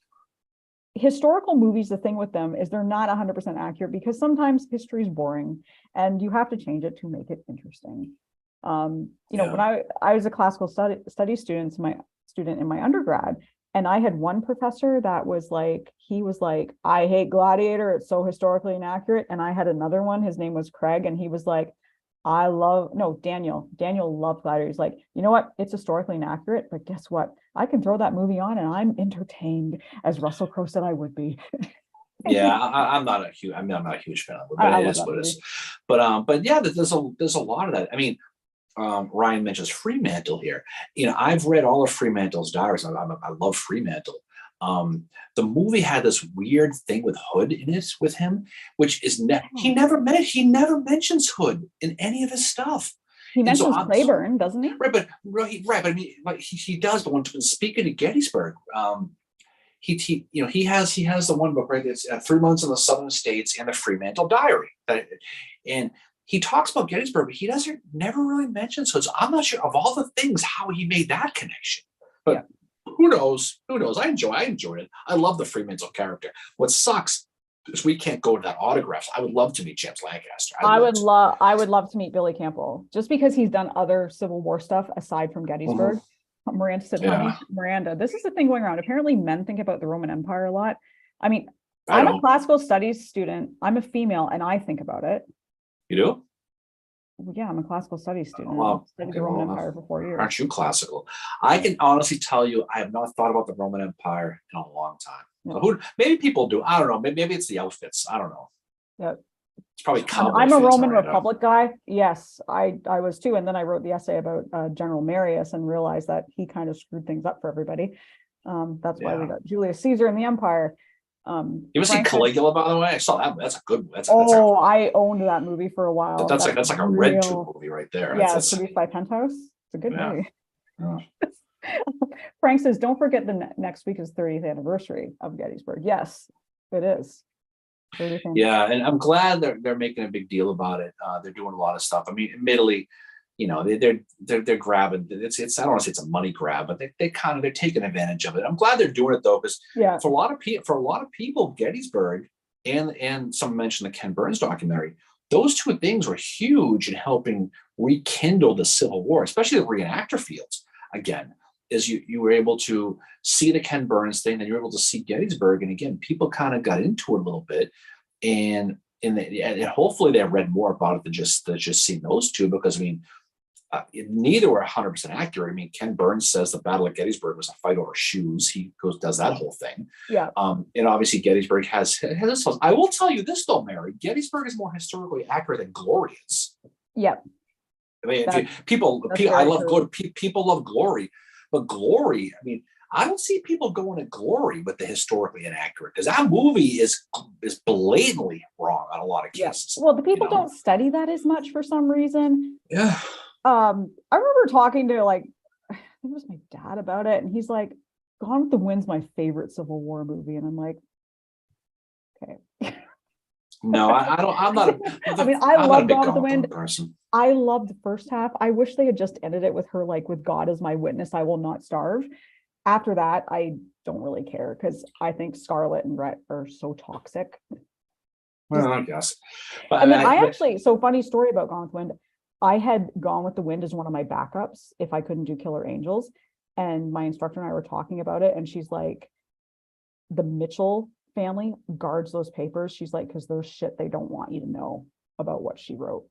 Historical movies, the thing with them is they're not 100% accurate because sometimes history is boring and you have to change it to make it interesting. When I was a classical study student in my undergrad, and I had one professor that was like, I hate Gladiator, it's so historically inaccurate. And I had another one, his name was Craig, and he was like, Daniel loved Gladiator. He's like, you know what? It's historically inaccurate, but guess what? I can throw that movie on and I'm entertained, as Russell Crowe said I would be. Yeah, I'm not a huge fan of it, but it is what it is. But yeah, there's a lot of that. I mean, Ryan mentions Fremantle here. I've read all of Fremantle's diaries. I love Fremantle. The movie had this weird thing with Hood in it with him, which is he never mentions Hood in any of his stuff. He mentions Claiborne, doesn't he? Right, but I mean, like he does. But when speaking to Gettysburg, he has the one book, right? It's 3 Months in the Southern States and the Fremantle Diary, and he talks about Gettysburg, but he never really mentions Hood. So I'm not sure of all the things how he made that connection, but. Yeah. Who knows? I enjoyed it. I love the Fremantle character. What sucks is we can't go to that autographs. I would love to meet James Lancaster. I would love to meet Billy Campbell, just because he's done other Civil War stuff aside from Gettysburg. Mm-hmm. Miranda said, Miranda, this is the thing going around. Apparently men think about the Roman Empire a lot. I mean, I'm a classical studies student. I'm a female and I think about it. You do? Yeah, I'm a classical studies student. I studied the Roman Empire for 4 years. Aren't you classical? I can honestly tell you, I have not thought about the Roman Empire in a long time. Yeah. So maybe people do. I don't know. Maybe it's the outfits. I don't know. Yeah. It's probably I'm a Roman Republic guy. Yes, I was too. And then I wrote the essay about General Marius and realized that he kind of screwed things up for everybody. That's why we got Julius Caesar and the Empire. You ever seen Caligula, by the way? I saw that. That's a good. I owned that movie for a while. That's like a red tube movie right there. Yeah, it's produced by Penthouse. It's a good movie. Yeah. Frank says, "Don't forget the next week is 30th anniversary of Gettysburg." Yes, it is. Yeah, and I'm glad they're making a big deal about it. They're doing a lot of stuff. I mean, admittedly, they're grabbing. It's I don't want to say it's a money grab, but they're taking advantage of it. I'm glad they're doing it though, because for a lot of people, Gettysburg and someone mentioned the Ken Burns documentary. Those two things were huge in helping rekindle the Civil War, especially the reenactor fields. Again, as you were able to see the Ken Burns thing, then you were able to see Gettysburg, and again, people kind of got into it a little bit, and hopefully they read more about it than just seeing those two, because I mean. Neither were 100% accurate. I mean, Ken Burns says the Battle of Gettysburg was a fight over shoes. He does that whole thing. Yeah. And obviously Gettysburg has this. I will tell you this though, Mary. Gettysburg is more historically accurate than Glory is. Yeah. I mean, people love glory. People love Glory, But Glory, I mean, I don't see people going to Glory with the historically inaccurate, because that movie is blatantly wrong on a lot of Yeah. cases. Well, the people you know? don't study that as much for some reason. Yeah. I remember talking to like, I think it was my dad about it, and he's like, Gone with the Wind's my favorite Civil War movie. And I'm like, okay. No, I don't. I'm not. I mean, I I'm not a love big Gone with the Gone with the Wind. Wind person. I loved the first half. I wish they had just ended it with her like, with God as my witness, I will not starve. After that, I don't really care because I think Scarlett and Rhett are so toxic. Well, I guess. But And then I but- actually, so funny story about Gone with the Wind. I had Gone with the Wind as one of my backups if I couldn't do Killer Angels. And my instructor and I were talking about it, and she's like, the Mitchell family guards those papers. She's like, because there's shit they don't want you to know about what she wrote.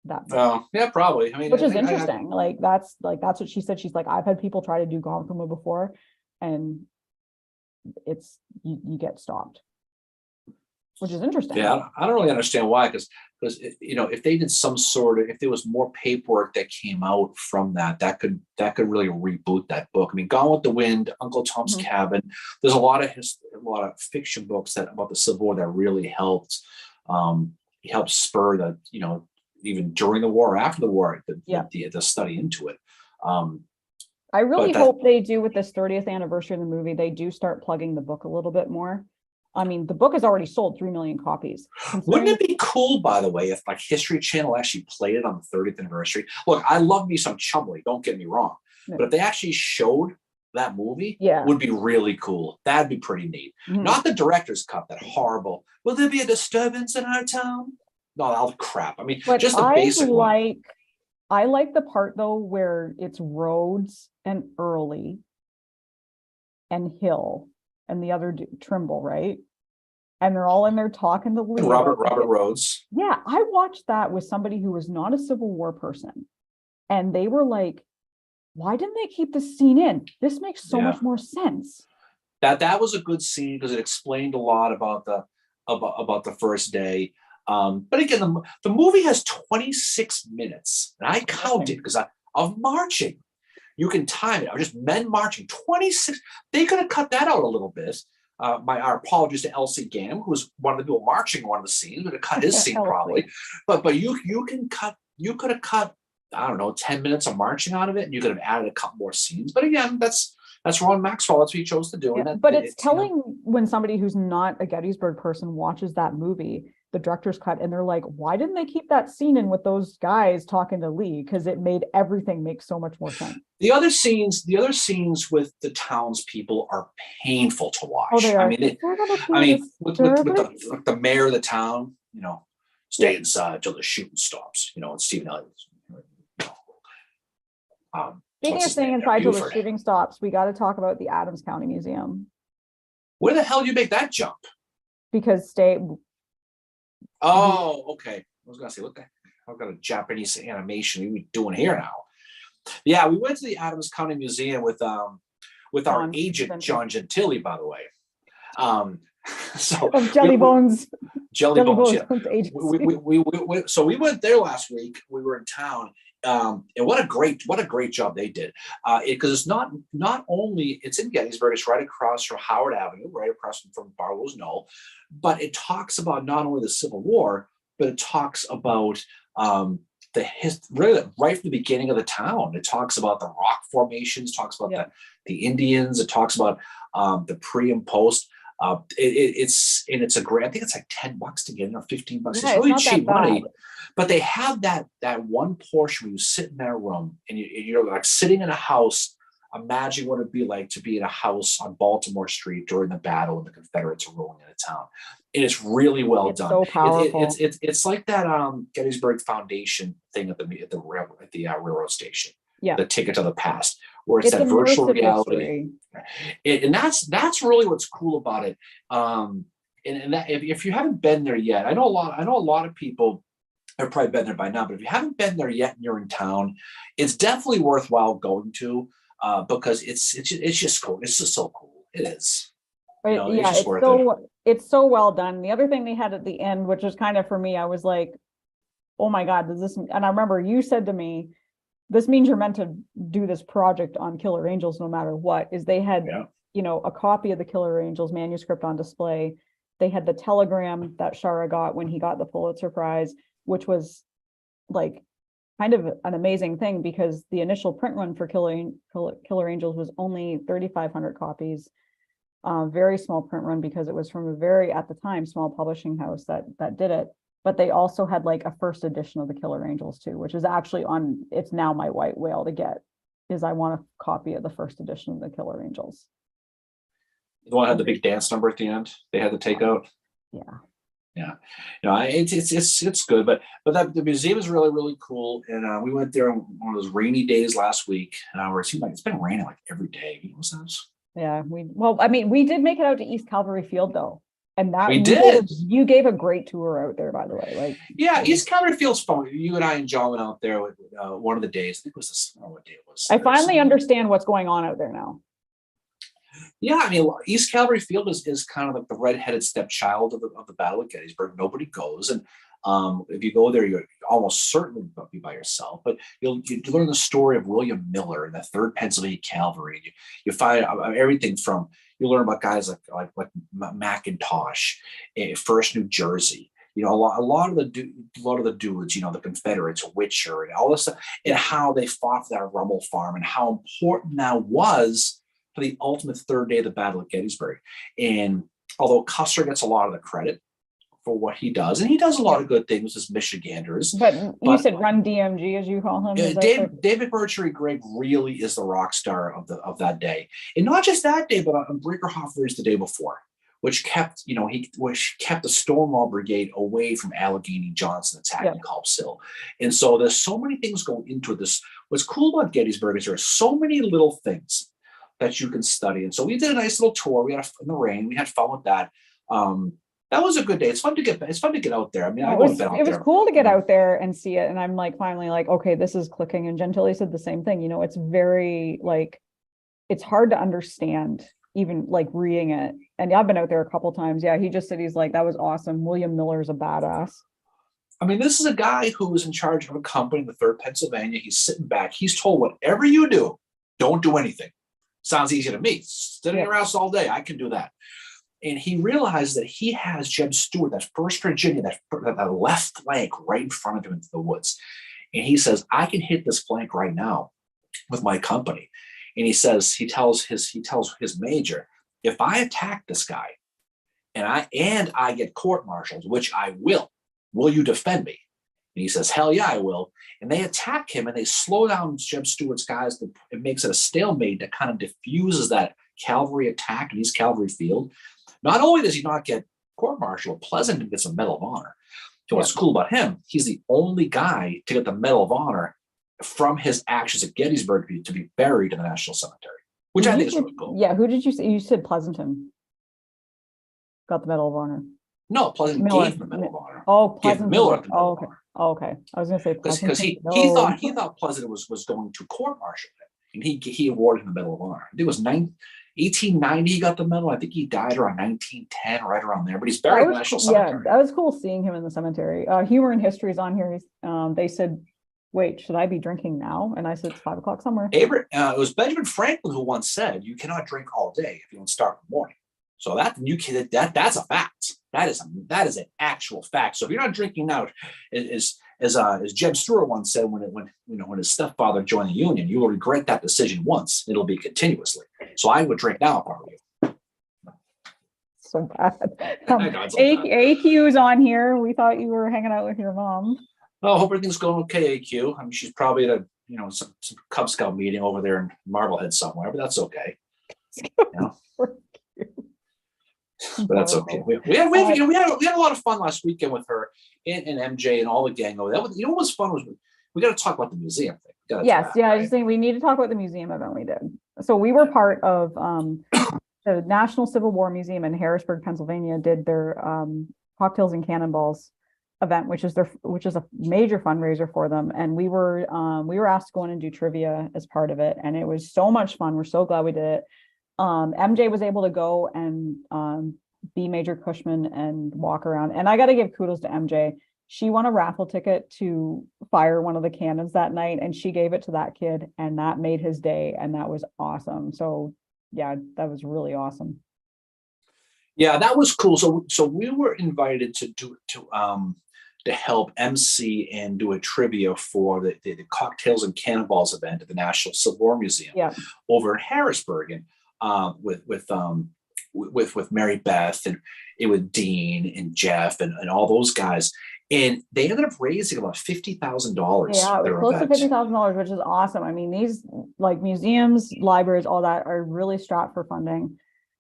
That book. Oh, yeah, probably. I mean, Which I is think interesting. That's what she said. She's like, I've had people try to do Gone with the Wind before, and it's you get stopped. Which is interesting. Yeah, I don't really understand why, because if they did some sort of, if there was more paperwork that came out from that could really reboot that book. I mean, Gone with the Wind, Uncle Tom's Mhm. Cabin. There's a lot of fiction books that about the Civil War that really helped spur the even during the war, after the war, the study into it. I really but that- hope they do with this 30th anniversary of the movie. They do start plugging the book a little bit more. I mean, the book has already sold 3 million copies. Wouldn't it be cool, by the way, if like History Channel actually played it on the 30th anniversary? Look, I love me some Chumley, don't get me wrong. Yeah. But if they actually showed that movie, Yeah. would be really cool. That'd be pretty neat. Mhm. Not the director's cut, that horrible. Will there be a disturbance in our town? No, all crap. I mean, But just the basic one. I like the part though where it's Rhodes and Early and Hill and the other Trimble, right? And they're all in there talking to Leo. Robert Rhodes. Yeah, I watched that with somebody who was not a Civil War person, and they were like, "Why didn't they keep this scene in? This makes so much more sense." That was a good scene because it explained a lot about the first day. But again, the movie has 26 minutes, and I counted because of marching. You can time it. Just men marching 26. They could have cut that out a little bit. Our apologies to Elsie Gam, who was one of the people marching one of the scenes. Would have cut his scene probably, but you could have cut, I don't know, 10 minutes of marching out of it, and you could have added a couple more scenes. But again, that's Ron Maxwell. That's what he chose to do. Yeah, but it's telling when somebody who's not a Gettysburg person watches that movie, the director's cut, and they're like, why didn't they keep that scene in with those guys talking to Lee? Because it made everything make so much more sense. The other scenes with the townspeople are painful to watch. Oh, they are. With the mayor of the town, stay inside till the shooting stops. And Stephen Elliott. Speaking of staying inside till the shooting stops, we got to talk about the Adams County Museum. Where the hell do you make that jump? Because Oh, okay. I was gonna say, I've got a Japanese animation. What are we doing here now? Yeah, we went to the Adams County Museum with our agent John Gentili, by the way. Of Jelly Bones. Jelly Bones. Yeah. So we went there last week. We were in town. And what a great job they did, because it's not only it's in Gettysburg, it's right across from Howard Avenue, right across from Barlow's Knoll, but it talks about not only the Civil War, but it talks about really right from the beginning of the town. It talks about the rock formations, talks about the Indians, it talks about the pre and post. It's a great. I think it's like $10 to get in, or $15. It's really cheap money. But they have that one portion where you sit in that room and you're like sitting in a house. Imagine what it'd be like to be in a house on Baltimore Street during the battle and the Confederates are rolling into town. And it's really well done. So powerful. It's like that Gettysburg Foundation thing at the railroad station. Yeah, the Ticket to the Past, where it's that virtual reality. And that's really what's cool about it. And that, if you haven't been there yet, I know a lot of people have probably been there by now, but if you haven't been there yet and you're in town, it's definitely worthwhile going to, because it's just cool. It's just so cool. It is. It's so well done. The other thing they had at the end, which was kind of for me, I was like, oh my God, does this? And I remember you said to me, this means you're meant to do this project on Killer Angels no matter what, is they had, a copy of the Killer Angels manuscript on display. They had the telegram that Shara got when he got the Pulitzer Prize, which was like kind of an amazing thing because the initial print run for Killer Angels was only 3,500 copies. Very small print run because it was from a very, at the time, small publishing house that did it. But they also had like a first edition of the Killer Angels too, which is actually it's now my white whale to get, is I want a copy of the first edition of the Killer Angels. The one that had the big dance number at the end, they had to take out. Yeah. It's good, but that the museum is really, really cool. And we went there on one of those rainy days last week, where it seemed like it's been raining like every day. You know what sense? Yeah, we did make it out to East Calvary Field though. And that we did. You gave a great tour out there, by the way. East Calvary Field's fun. You and I and John went out there with one of the days. I think it was this. I don't know what day it was. I finally understand what's going on out there now. Yeah, East Calvary Field is kind of like the redheaded stepchild of the Battle of Gettysburg. Nobody goes, and if you go there, you're almost certainly be by yourself. But you learn the story of William Miller and the 3rd Pennsylvania Cavalry. You find everything from, you learn about guys like McIntosh, 1st New Jersey. A lot of the dudes, the Confederates, Witcher, and all this stuff, and how they fought for that Rummel Farm, and how important that was for the ultimate 3rd day of the Battle of Gettysburg. And although Custer gets a lot of the credit for what he does, and he does a lot of good things as Michiganders. But you said Run DMG, as you call him. David Burchery Gregg really is the rock star of that day, and not just that day, but on Breakerhoff Ridge the day before, which kept the Stonewall Brigade away from Allegheny Johnson attacking Culp's Hill. And so there's so many things going into this. What's cool about Gettysburg is there are so many little things that you can study. And so we did a nice little tour. We had in the rain. We had fun with that. That was a good day. It's fun to get out there. It was cool to get out there and see it. And I'm finally okay, this is clicking. And Gentili said the same thing. It's very it's hard to understand, even reading it. And I've been out there a couple times. Yeah, he just said, he's that was awesome. William Miller's a badass. This is a guy who was in charge of a company in the 3rd Pennsylvania. He's sitting back. He's told, whatever you do, don't do anything. Sounds easy to me. Sitting around all day, I can do that. And he realized that he has Jeb Stuart, that 1st Virginia, that left flank right in front of him into the woods. And he says, I can hit this flank right now with my company. And he tells his major, if I attack this guy and I get court-martialed, which I will you defend me? And he says, hell yeah, I will. And they attack him and they slow down Jeb Stuart's guys. It makes it a stalemate that kind of diffuses that cavalry attack in East Calvary Field. Not only does he not get court-martialed, Pleasanton gets a Medal of Honor. So what's cool about him, he's the only guy to get the Medal of Honor from his actions at Gettysburg to be buried in the National Cemetery, which I think is really cool. Yeah, who did you say? You said Pleasanton got the Medal of Honor. No, Pleasanton gave him the Medal of Honor. Oh, Pleasanton. Miller the Medal okay. of Honor. Oh, okay. I was going to say because he thought Pleasanton was going to court-martial him, and he awarded him the Medal of Honor. I think it was 1890 he got the medal. I think he died around 1910, right around there. But he's buried in the National Cemetery. Yeah, that was cool seeing him in the cemetery. Humor and History is on here. They said, "Wait, should I be drinking now?" And I said, "It's 5 o'clock somewhere." It was Benjamin Franklin who once said, "You cannot drink all day if you don't start in the morning." So that's a fact. That is an actual fact. So if you're not drinking now, as Jeb Stuart once said, when his stepfather joined the Union, you will regret that decision once. It'll be continuously. So I would drink now if I were you. So bad. AQ is on here. We thought you were hanging out with your mom. Oh, hope everything's going okay, AQ. She's probably at some Cub Scout meeting over there in Marblehead somewhere, but that's okay. But that's okay. We had a lot of fun last weekend with her and MJ and all the gang over there. What was fun was we got to talk about the museum thing. Yes, I just think we need to talk about the museum event we did. So we were part of the National Civil War Museum in Harrisburg, Pennsylvania, did their Cocktails and Cannonballs event, which is a major fundraiser for them. And we were asked to go in and do trivia as part of it, and it was so much fun. We're so glad we did it. MJ was able to go and be Major Cushman and walk around. And I got to give kudos to MJ. she won a raffle ticket to fire one of the cannons that night, and she gave it to that kid, and that made his day, and that was awesome. So yeah, that was really awesome. Yeah, that was cool. So we were invited to help MC and do a trivia for the Cocktails and Cannonballs event at the National Civil War Museum Yeah. over in Harrisburg, and with Mary Beth and it with Dean and Jeff and all those guys. And they ended up raising about $50,000. Yeah, it was their close to event. $50,000, which is awesome. I mean, these like museums, libraries, all that are really strapped for funding.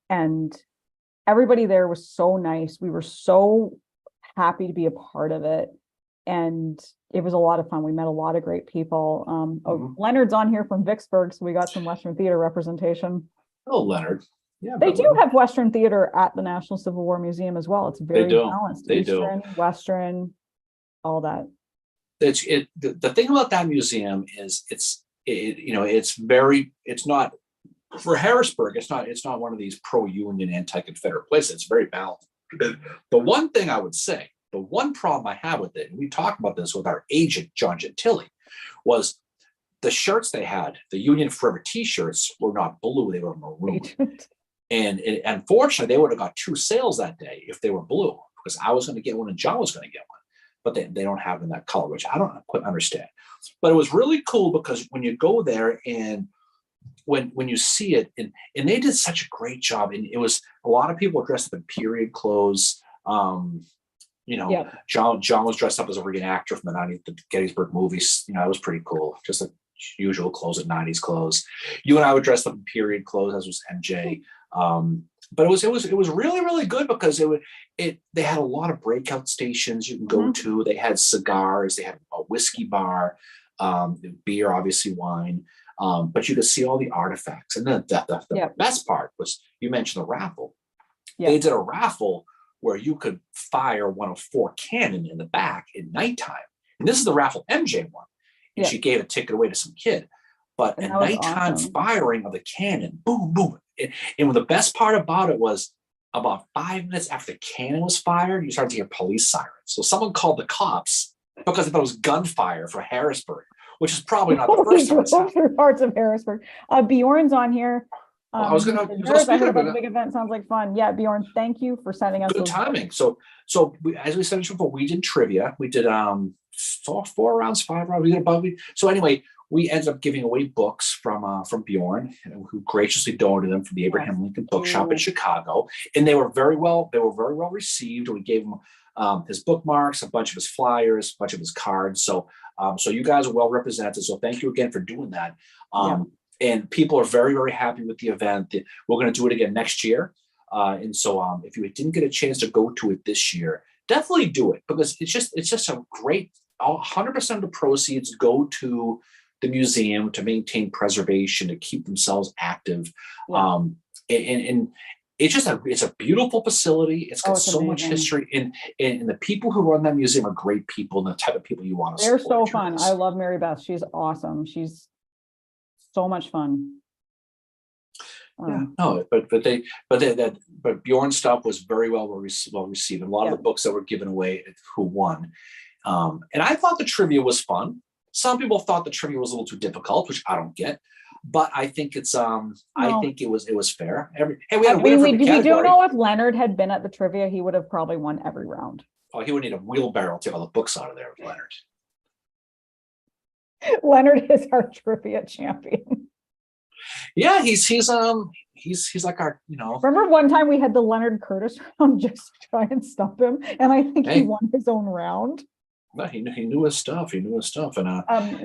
And everybody there was so nice. We were so happy to be a part of it. And it was a lot of fun. We met a lot of great people. Leonard's on here from Vicksburg, so we got some Western Theater representation. Oh, Leonard. Yeah, They do have Western Theater at the National Civil War Museum as well. It's very balanced. They Eastern, do. Western, all that. The thing about that museum is it's not for Harrisburg. It's not one of these pro-union, anti-Confederate places. It's very balanced. The one thing I would say, the one problem I have with it, and we talked about this with our agent John Gentili, was the shirts they had. The Union Forever T-shirts were not blue; they were maroon. And unfortunately, they would have got 2 sales that day if they were blue, because I was going to get one and John was going to get one. But they don't have them in that color, which I don't quite understand. But it was really cool because when you go there and when you see it, and they did such a great job, and it was a lot of people dressed up in period clothes. John was dressed up as a reenactor from the Gettysburg movies. It was pretty cool, just like usual clothes at 90s clothes. You and I were dressed up in period clothes, as was MJ. But it was really, really good because they had a lot of breakout stations you can go to. They had cigars, they had a whiskey bar, beer, obviously wine. But you could see all the artifacts. And then the best part was, you mentioned the raffle. They did a raffle where you could fire one of 4 cannon in the back at nighttime. And this is the raffle MJ won. And she gave a ticket away to some kid. But a nighttime firing of the cannon, boom, boom. And the best part about it was, about 5 minutes after the cannon was fired, you started to hear police sirens. So someone called the cops because they thought it was gunfire for Harrisburg, which is probably not the first time it's happened. Parts of Harrisburg. Bjorn's on here. I was going to heard about the big event. Sounds like fun. Yeah, Bjorn, thank you for sending us. Good timing. So as we said before, we did trivia. We did 4 rounds, 5 rounds. So anyway, we ended up giving away books from Bjorn, who graciously donated them from the Abraham Lincoln Bookshop in Chicago, and they were very well received. We gave him his bookmarks, a bunch of his flyers, a bunch of his cards. So you guys are well represented. So thank you again for doing that. And people are very, very happy with the event. We're going to do it again next year. And so if you didn't get a chance to go to it this year, definitely do it, because it's just a great, 100% of the proceeds go to the museum to maintain preservation, to keep themselves active. And it's a beautiful facility. It's got so much history, and the people who run that museum are great people, and the type of people you want to support. They're so fun. I love Mary Beth. She's awesome. She's so much fun. But Bjorn's stuff was very well received. A lot of the books that were given away, who won, and I thought the trivia was fun. Some people thought the trivia was a little too difficult, which I don't get. But I think it's I think it was fair. We had a winner from the category. We do know if Leonard had been at the trivia, he would have probably won every round. Oh, he would need a wheelbarrow to take all the books out of there with Leonard. Leonard is our trivia champion. Yeah, he's like our, Remember one time we had the Leonard Curtis round just to try and stump him, and I think he won his own round. No, he knew his stuff. And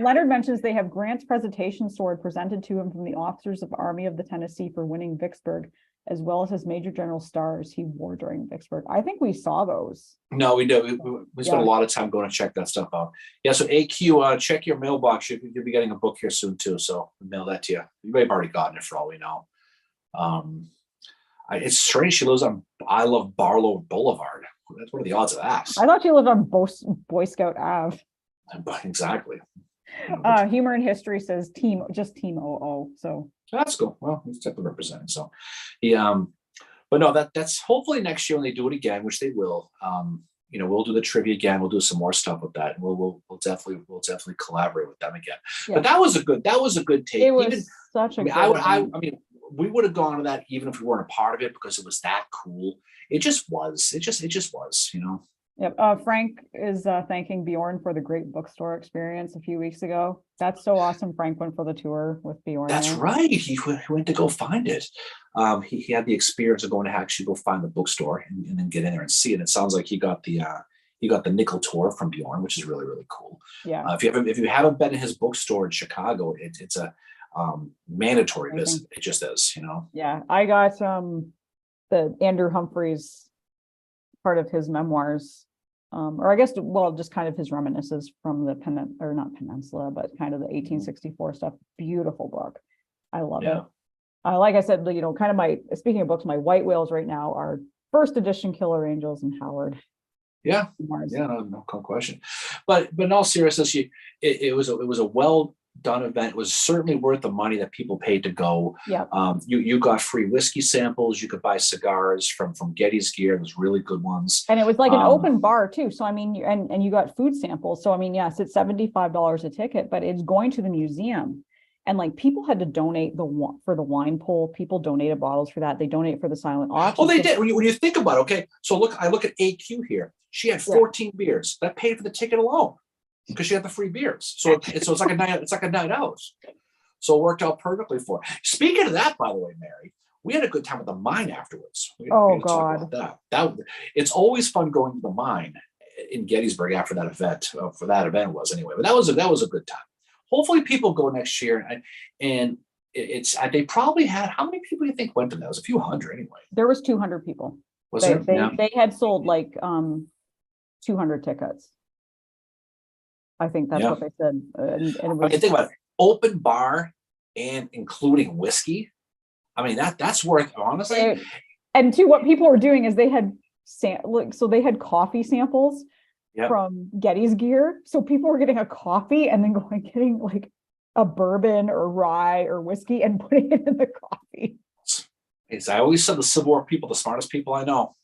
Leonard mentions they have Grant's presentation sword presented to him from the officers of Army of the Tennessee for winning Vicksburg, as well as his Major General stars he wore during Vicksburg. I think we saw those. No, we do. We spent a lot of time going to check that stuff out. Yeah, so AQ, check your mailbox. You'll be getting a book here soon too, so we'll mail that to you. You may have already gotten it for all we know. It's strange she lives on I Love Barlow Boulevard. What are the odds of that? I thought she lived on Boy Scout Ave. Exactly. Humor and History says Team OO. So that's cool. Well, he's definitely representing. So he but no, that's hopefully next year when they do it again, which they will. we'll do the trivia again. We'll do some more stuff with that. And we'll definitely collaborate with them again. Yeah. But that was a good take. It Even, was such a I mean, good event. I mean, we would have gone to that even if we weren't a part of it because it was that cool. It just was. It just was. Yep. Frank is thanking Bjorn for the great bookstore experience a few weeks ago. That's so awesome. Frank went for the tour with Bjorn That's there. right. He went to go find it. He had the experience of going to actually go find the bookstore and then get in there and see it. It sounds like he got the nickel tour from Bjorn, which is really, really cool. Yeah. If you haven't been to his bookstore in Chicago, it's a mandatory Amazing. visit. It just is. Yeah. I got the Andrew Humphreys part of his memoirs, or I guess, well, just kind of his reminiscences from the not Peninsula, but kind of the 1864 stuff. Beautiful book. I love it. Like I said, kind of speaking of books, my white whales right now are first edition Killer Angels and Howard. Yeah. Memoirs. Yeah, no question. But in all seriousness, it was a well done event. It was certainly worth the money that people paid to go. Yeah. You got free whiskey samples. You could buy cigars from Getty's Gear. Those really good ones. And it was like an open bar too. So I mean, and you got food samples. So I mean, yes, it's $75 a ticket, but it's going to the museum. And like people had to donate for the wine pool. People donated bottles for that. They donate for the silent auction. Oh, they did. When you think about it, okay. So I look at AQ here. She had 14 beers. That paid for the ticket alone because she had the free beers. So it's like a night. It's like a night out. So it worked out perfectly for her. Speaking of that, by the way, Mary, we had a good time at the mine afterwards. We Oh had to talk God, about that it's always fun going to the mine in Gettysburg after that event. For that event was anyway. But that was a good time. Hopefully, people go next year, and they probably had. How many people do you think went to that? It was a few hundred anyway. there was 200 people. Was there? They had sold like 200 tickets. I think that's what they said. And it was, think about it. Open bar and including whiskey. I mean that's worth honestly. And to what people were doing is they had so they had coffee samples from Getty's Gear. So people were getting a coffee and then getting like a bourbon or rye or whiskey and putting it in the coffee. As I always said, the Civil War people, the smartest people I know.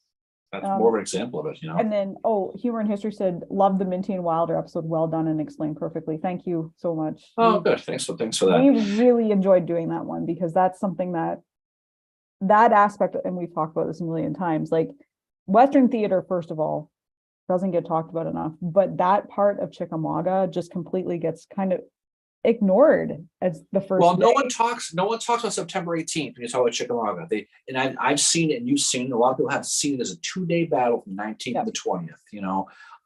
That's more of an example of it, And then, Humor and History said, "Love the Minty and Wilder episode. Well done and explained perfectly." Thank you so much. Oh, good. Thanks for that. We really enjoyed doing that one because that's something that aspect, and we've talked about this a million times. Like Western theater, first of all, doesn't get talked about enough, but that part of Chickamauga just completely gets kind of ignored as the first. Well, no one talks about September 18th when you talk about Chickamauga. I've seen it and you've seen it. A lot of people have seen it as a 2-day battle from the 19th to the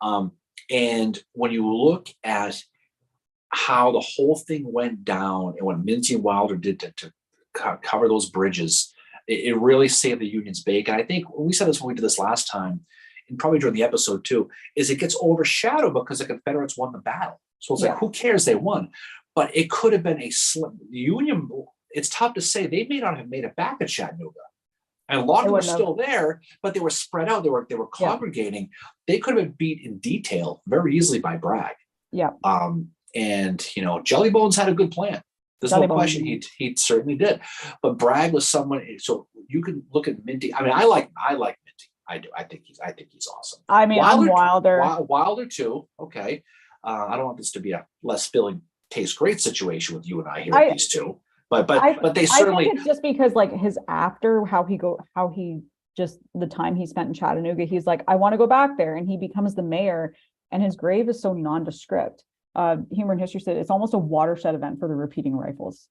20th, and when you look at how the whole thing went down and what Minty and Wilder did to cover those bridges, it really saved the Union's bacon. I think we said this when we did this last time, and probably during the episode too, is it gets overshadowed because the Confederates won the battle. So it's like, who cares? They won. But it could have been a slim. The Union, it's tough to say. They may not have made it back at Chattanooga. And a lot of them were still there, but they were spread out. They were congregating. They could have been beat in detail very easily by Bragg. Yeah. And Jelly Bones had a good plan. There's no question he certainly did. But Bragg was someone. So you can look at Minty. I mean, I like Minty. I do. I think he's awesome. I mean, Wilder too. Okay. I don't want this to be a less filling tastes great situation with you and I here with these two, but they certainly. I think it's just because like his how he just the time he spent in Chattanooga, he's like, I want to go back there, and he becomes the mayor, and his grave is so nondescript. Humor and History said it's almost a watershed event for the repeating rifles.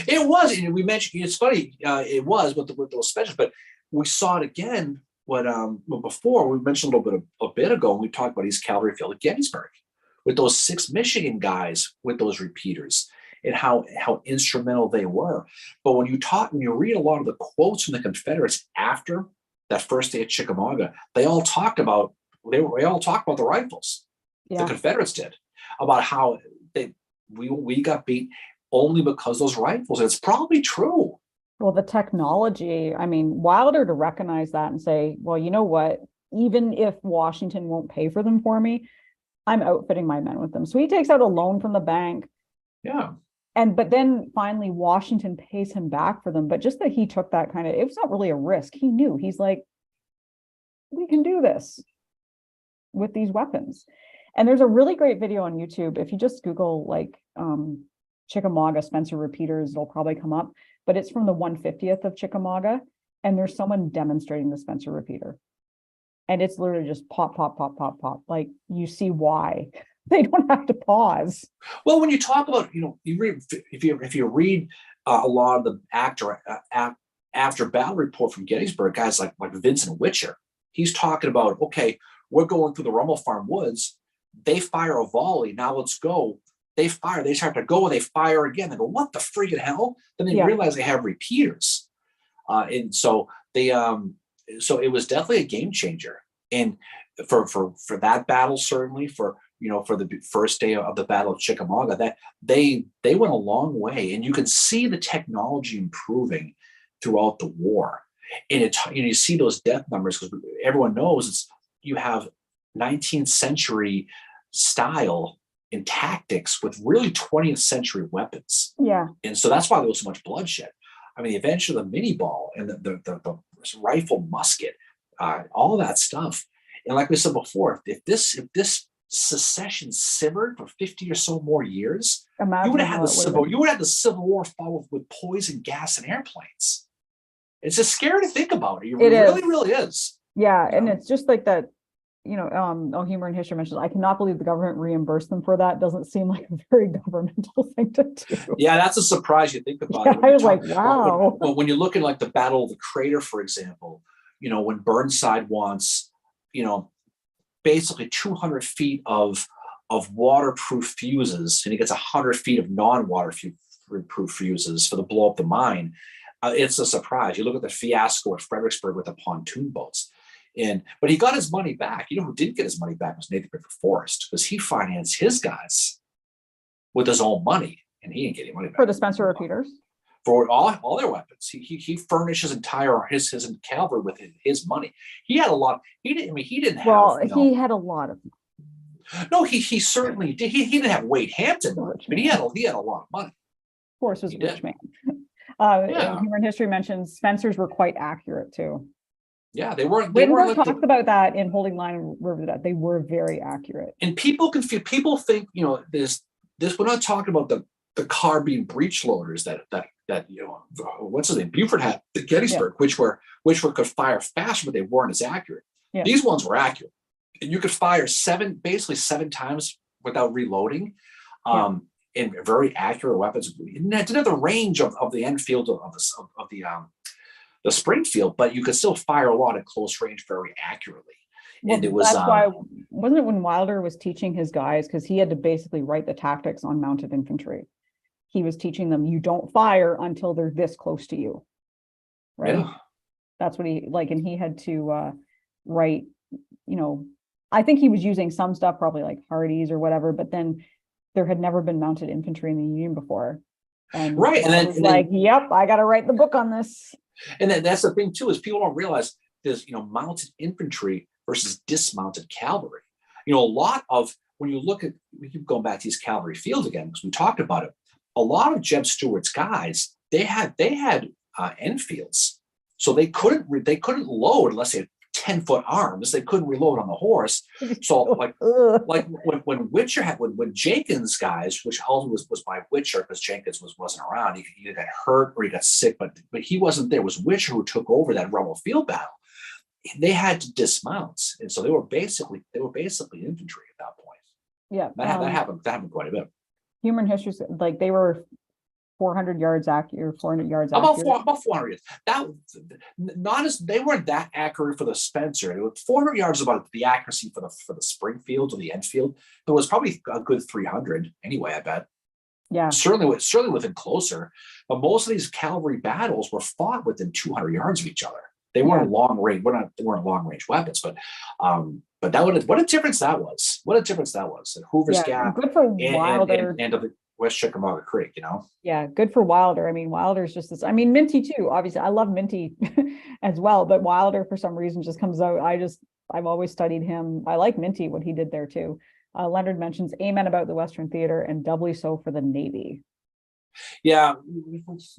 It was, and we mentioned it's funny. It was with those specials, but we saw it again. Before we mentioned a bit ago, when we talked about East Cavalry Field at Gettysburg, with those 6 Michigan guys with those repeaters and how instrumental they were. But when you read a lot of the quotes from the Confederates after that first day at Chickamauga, they all talked about the rifles. Yeah. The Confederates did, about how we got beat only because those rifles. And it's probably true. Well, the technology, I mean, Wilder to recognize that and say, well, you know what, even if Washington won't pay for them for me, I'm outfitting my men with them. So he takes out a loan from the bank. Yeah. But then finally Washington pays him back for them. But just that he took that it was not really a risk. He knew, he's like, we can do this. with these weapons. And there's a really great video on YouTube. If you just Google like Chickamauga Spencer repeaters, it'll probably come up, but it's from the 150th of Chickamauga. And there's someone demonstrating the Spencer repeater. And it's literally just pop, pop, pop, pop, pop. Like you see why they don't have to pause. Well, when you talk about, you read, if you read a lot of the after battle report from Gettysburg, guys like Vincent Witcher, he's talking about, okay, we're going through the Rummel Farm woods. They fire a volley. Now let's go. They fire. They start to go and they fire again. They go, what the freaking hell? Then they realize they have repeaters. And so so it was definitely a game changer. And for that battle, certainly for the first day of the Battle of Chickamauga, that they went a long way, and you can see the technology improving throughout the war. And you see those death numbers because everyone knows you have 19th century style and tactics with really 20th century weapons. Yeah. And so that's why there was so much bloodshed. I mean, the invention of the mini ball and the rifle musket, all that stuff. And like we said before, if this secession simmered for 50 or so more years, you would have had the Civil War followed with poison gas and airplanes. It's just scary to think about. It really is. Yeah, and it's just like that. Humor in History mentions, I cannot believe the government reimbursed them for that. Doesn't seem like a very governmental thing to do. Yeah, that's a surprise you think about it. I was like, wow. When you look at like the Battle of the Crater, for example, when Burnside wants, basically 200 feet of waterproof fuses, and he gets 100 feet of non-waterproof fuses for the blow up the mine. It's a surprise. You look at the fiasco at Fredericksburg with the pontoon boats. But he got his money back. Who didn't get his money back was Nathan Bedford Forrest, because he financed his guys with his own money, and he didn't get any money back. For the Spencer repeaters? For all their weapons. He furnished his entire his cavalry with his money. He had a lot. He didn't have. Well, he had a lot of. No, he certainly did. He didn't have Wade Hampton money, but he had a lot of money. Forrest was a rich man. Humor in History mentions Spencers were quite accurate too. Yeah, they weren't. Wittenberg talked about that in Holding Line and River, that they were very accurate. And people think, this. We're not talking about the carbine breech loaders that what's his name, Buford had at Gettysburg, which could fire faster, but they weren't as accurate. Yeah. These ones were accurate, and you could fire basically seven times without reloading. In very accurate weapons. It didn't have the range of the Enfield of the Springfield, but you could still fire a lot at close range very accurately. Well, and it was that's why, wasn't it when Wilder was teaching his guys, because he had to basically write the tactics on mounted infantry. He was teaching them, you don't fire until they're this close to you. Right. Yeah. That's what and he had to write, I think he was using some stuff, probably like Hardee's or whatever, but then there had never been mounted infantry in the Union before. And right. And then, yep, I got to write the book on this. And then that's the thing too, is people don't realize there's, mounted infantry versus dismounted cavalry. A lot of, when you look at, we keep going back to these cavalry fields again, because we talked about it. A lot of Jeb Stuart's guys, they had Enfields, so they couldn't load unless they had 10-foot arms. They couldn't reload on the horse. So like when Witcher when Jenkins' guys, which always was by Witcher, because Jenkins wasn't around, he either got hurt or he got sick, but he wasn't there. It was Witcher who took over that Rummel Field battle. They had to dismount, and so they were basically infantry at that point. Yeah, that happened quite a bit. Human history, like they were 400 yards accurate, 400 yards about accurate. About 400 yards. They weren't that accurate for the Spencer. 400 yards about the accuracy for the Springfield or the Enfield. There was probably a good 300 anyway, I bet. Yeah, certainly within closer. But most of these cavalry battles were fought within 200 yards of each other. They weren't long range. They weren't long range weapons, but that what a difference that was. What a difference that was at Hoover's Gap. Good for Wilder and of the West Chickamauga Creek. Yeah, good for Wilder. I mean, Wilder's just this. I mean, Minty too. Obviously, I love Minty as well, but Wilder for some reason just comes out. I've always studied him. I like Minty, what he did there too. Leonard mentions amen about the Western Theater, and doubly so for the Navy. Yeah,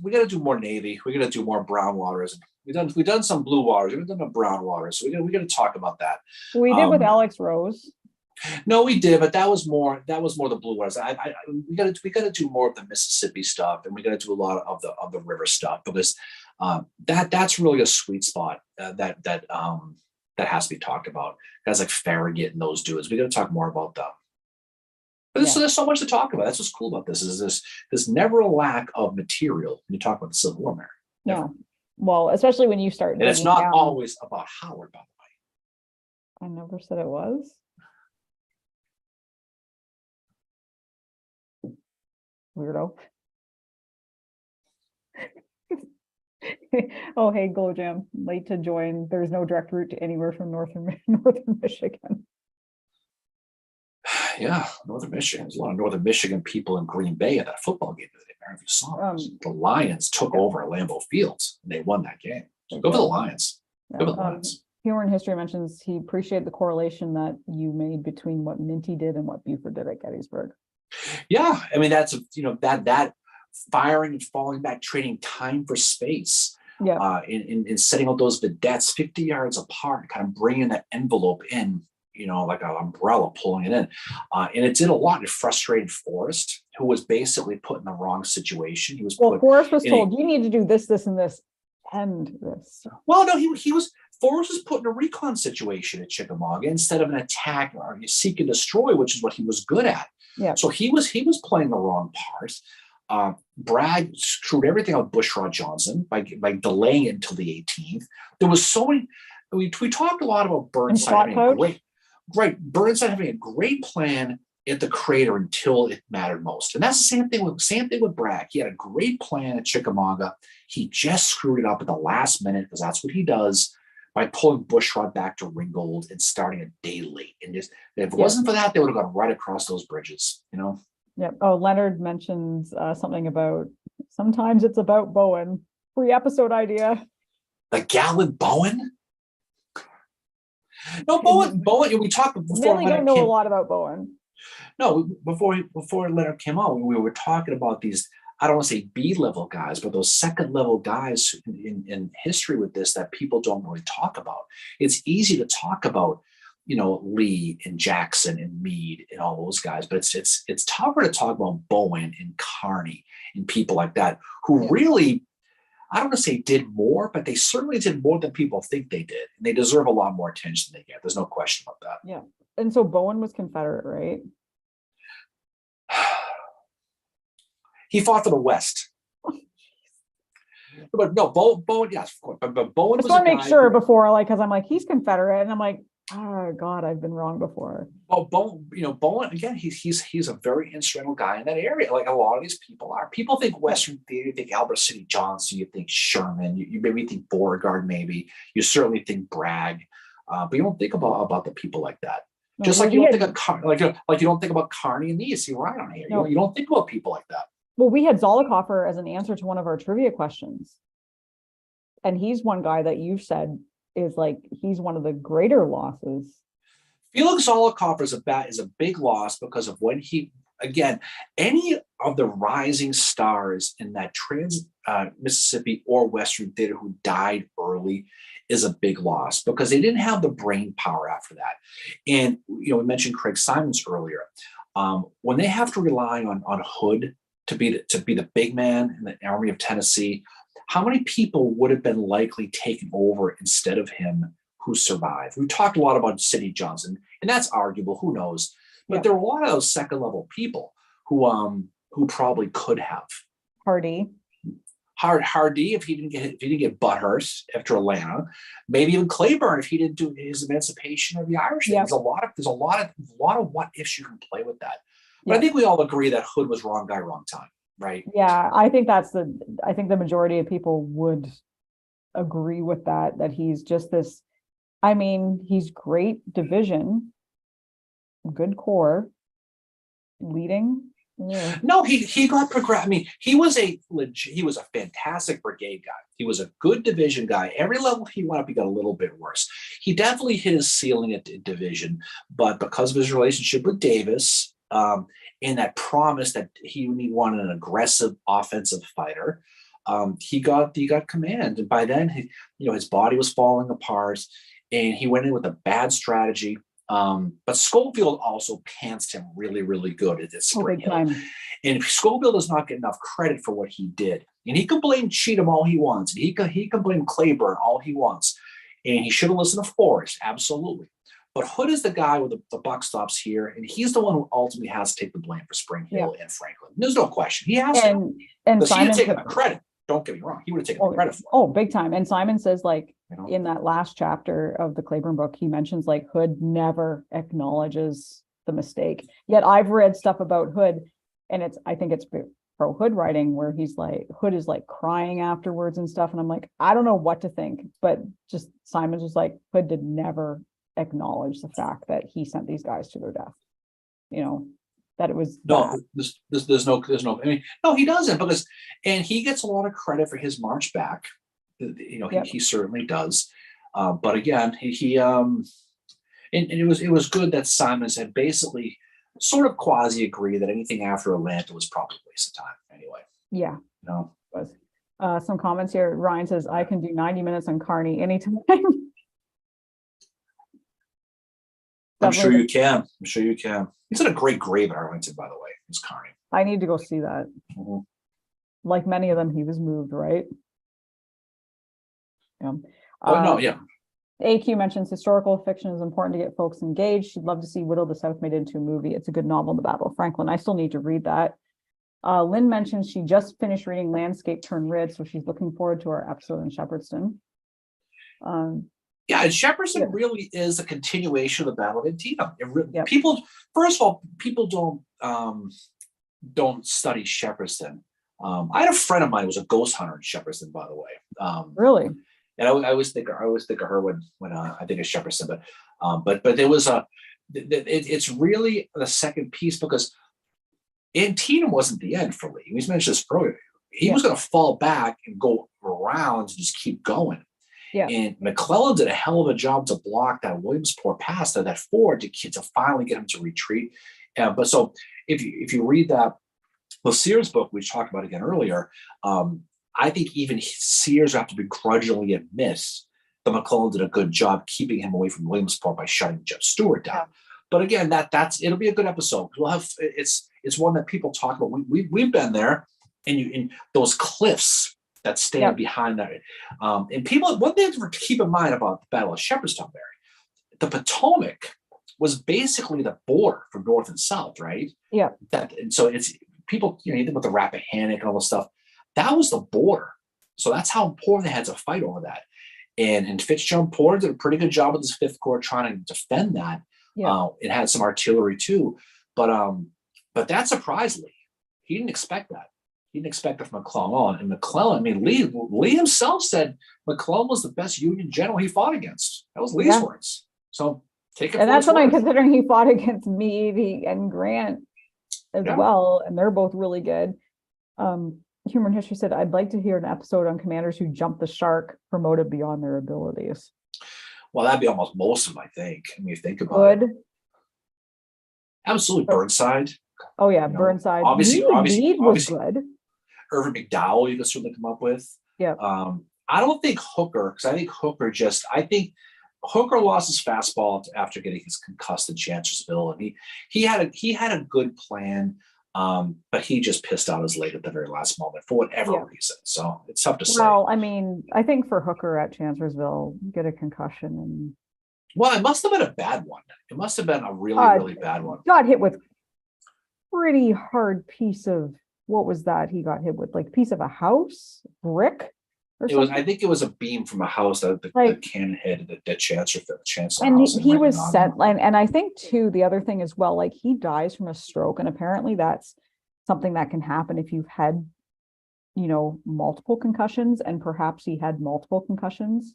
we got to do more Navy. We got to do more brown waters. We've done some blue waters. We've done the brown waters. So we got to talk about that. We did with Um, Alex Rose. no, we did, but that was more the blue waters. We got to do more of the Mississippi stuff, and we got to do a lot of the river stuff because that's really a sweet spot that has to be talked about. Guys like Farragut and those dudes. We got to talk more about them. But Yeah. there's so much to talk about. That's what's cool about this. Is there's never a lack of material when you talk about the Civil War, Mary. Never. No. Well, especially when you start And it's digging not down. always about Howard, by the I never said it was. Weirdo. Oh, hey, Glow Jam, late to join. There's no direct route to anywhere from northern Michigan. way. Yeah, Northern Michigan. There's a lot of Northern Michigan people in Green Bay at that football game today. I don't know if you saw it. The Lions took over Lambeau Fields and they won that game. So go for the Lions. Go for the Lions. Humor in History mentions he appreciated the correlation that you made between what Minty did and what Buford did at Gettysburg. Yeah, I mean that's that firing and falling back, trading time for space. Yeah. In setting out those vedettes 50 yards apart, kind of bringing that envelope in, like an umbrella, pulling it in. And it did a lot. It frustrated Forrest, who was basically put in the wrong situation. He was Forrest was told, you need to do this, this, and this, and this. Well, no, Forrest was put in a recon situation at Chickamauga instead of an attack or seek and destroy, which is what he was good at. Yeah. So he was playing the wrong part. Bragg screwed everything out with Bushrod Johnson by delaying it until the 18th. There was so many. We talked a lot about Burnside having Burnside having a great plan at the Crater until it mattered most, and that's the same thing with Bragg. He had a great plan at Chickamauga. He just screwed it up at the last minute because that's what he does by pulling Bushrod back to Ringgold and starting a day late. And if it wasn't for that, they would have gone right across those bridges. Yep. Oh, Leonard mentions something about sometimes it's about Bowen. Free episode idea. The gallant Bowen? No, Bowen. We talked before. Really don't know a lot about Bowen. No, before Leonard came on, we were talking about these, I don't want to say B-level guys, but those second-level guys in history with this that people don't really talk about. It's easy to talk about, Lee and Jackson and Meade and all those guys, but it's tougher to talk about Bowen and Kearney and people like that who really, I don't want to say did more, but they certainly did more than people think they did, and they deserve a lot more attention than they get. There's no question about that. Yeah, and so Bowen was Confederate, right? He fought for the West. But no, Bowen, yes, of course. But Bowen was. I just want to make sure before, because I'm like, he's Confederate, and I'm like, oh God, I've been wrong before. Well, Bowen again. He's a very instrumental guy in that area. Like a lot of these people are. People think Western theater. You think Albert City Johnson. You think Sherman. You maybe think Beauregard. Maybe you certainly think Bragg. But you don't think about the people like that. No, just like you don't think of like you don't think about Kearney and these. You're right on here. No. You don't think about people like that. Well, we had Zollicoffer as an answer to one of our trivia questions. And he's one guy that you've said is like, he's one of the greater losses. Felix Zollicoffer is a big loss because of when any of the rising stars in that Mississippi or Western theater who died early is a big loss because they didn't have the brain power after that. And, we mentioned Craig Simons earlier. When they have to rely on Hood to be the big man in the Army of Tennessee, how many people would have been likely taken over instead of him who survived? We talked a lot about Sidney Johnson, and that's arguable. Who knows? But there were a lot of those second level people who probably could have. Hardee, if he didn't get Butthurst after Atlanta, maybe even Claiborne if he didn't do his emancipation of the Irish. Yeah. There's a lot of what ifs you can play with that. But I think we all agree that Hood was wrong guy, wrong time, right? Yeah, I think the majority of people would agree with that he's just this, he's great division, good core, leading. Yeah. No, he got progressed. He was a fantastic brigade guy. He was a good division guy. Every level he went up, he got a little bit worse. He definitely hit his ceiling at division, but because of his relationship with Davis, and that promise that he wanted an aggressive offensive fighter. He got command, and by then, his body was falling apart, and he went in with a bad strategy. But Schofield also pantsed him really, really good at Spring Hill. And Schofield does not get enough credit for what he did. And he can blame Cheatham all he wants. And he can blame Claiborne all he wants. And he should have listened to Forrest, absolutely. But Hood is the guy with the buck stops here, and he's the one who ultimately has to take the blame for Spring Hill and Franklin. There's no question. He has to. And Simon, he didn't take the credit. Don't get me wrong. He would have taken the credit for it. Oh, big time. And Simon says, like, in that last chapter of the Claiborne book, he mentions like Hood never acknowledges the mistake. Yet I've read stuff about Hood, and I think it's pro Hood writing where he's like, Hood is like crying afterwards and stuff. And I'm like, I don't know what to think, but just Simon's just like, Hood did never acknowledge the fact that he sent these guys to their death. That it was there's no I mean, no, he doesn't, and he gets a lot of credit for his march back. He certainly does. But again, and it was good that Simons had basically sort of quasi agreed that anything after Atlanta was probably a waste of time anyway. Yeah. It was. Some comments here. Ryan says, I can do 90 minutes on Carney anytime. I'm sure you can. He's in a great grave at Arlington, by the way. It's Carney. I need to go see that. Mm-hmm. Like many of them, he was moved, right? Yeah. Yeah. AQ mentions historical fiction is important to get folks engaged. She'd love to see Whittle the South made into a movie. It's a good novel, The Battle of Franklin. I still need to read that. Lynn mentions she just finished reading Landscape Turn Red, so she's looking forward to our episode in Shepherdston. Yeah, and Shepherdston really is a continuation of the Battle of Antietam. People, first of all, people don't study Shepherdston. I had a friend of mine who was a ghost hunter in Shepherdston, by the way. Really? And I always think of her when I think of Shepherdston, but there was it's really the second piece because Antietam wasn't the end for Lee. He's mentioned this earlier. He was going to fall back and go around and just keep going. Yeah. And McClellan did a hell of a job to block that Williamsport pass, that ford to finally get him to retreat. But so if you read that Sears book, which talked about again earlier, I think even Sears have to begrudgingly admit that McClellan did a good job keeping him away from Williamsport by shutting Jeff Stewart down. Yeah. But again, it'll be a good episode. We'll have it's one that people talk about. We've been there, and in those cliffs that stand behind that. And people, one thing to keep in mind about the Battle of Shepherdstown, Barry, the Potomac was basically the border for North and South, right? Yeah. And so it's people, you think about the Rappahannock and all this stuff. That was the border. So that's how important they had to fight over that. And Fitzgerald Porter did a pretty good job with his Fifth Corps trying to defend that. Yeah. It had some artillery too, but that surprised Lee. He didn't expect that. He didn't expect that from McClellan. And McClellan, I mean, Lee himself said McClellan was the best Union general he fought against. That was Lee's words. So take it. And that's what I'm considering. He fought against Meade and Grant as well, and they're both really good. Humor and History said, I'd like to hear an episode on commanders who jumped the shark, promoted beyond their abilities. Well, that'd be almost most of them, I think. I mean, you think about it. Absolutely. Burnside. Oh, yeah. Burnside. Obviously, was good. Irvin McDowell, you can certainly come up with. Yeah. I don't think Hooker, because I think Hooker lost his fastball after getting his concussed in Chancellorsville, and he had a good plan, but he just pissed out his leg at the very last moment for whatever reason. So it's tough to say. Well, I mean, I think for Hooker at Chancellorsville, get a concussion and. Well, it must have been a bad one. It must have been a really, really bad one. Got hit with pretty hard piece of, what was that? He got hit with like piece of a house, brick. I think it was a beam from a house that the cannon hit the Chancellor and house. He was sent, and I think too, the other thing as well, like he dies from a stroke, and apparently that's something that can happen if you've had, multiple concussions, and perhaps he had multiple concussions.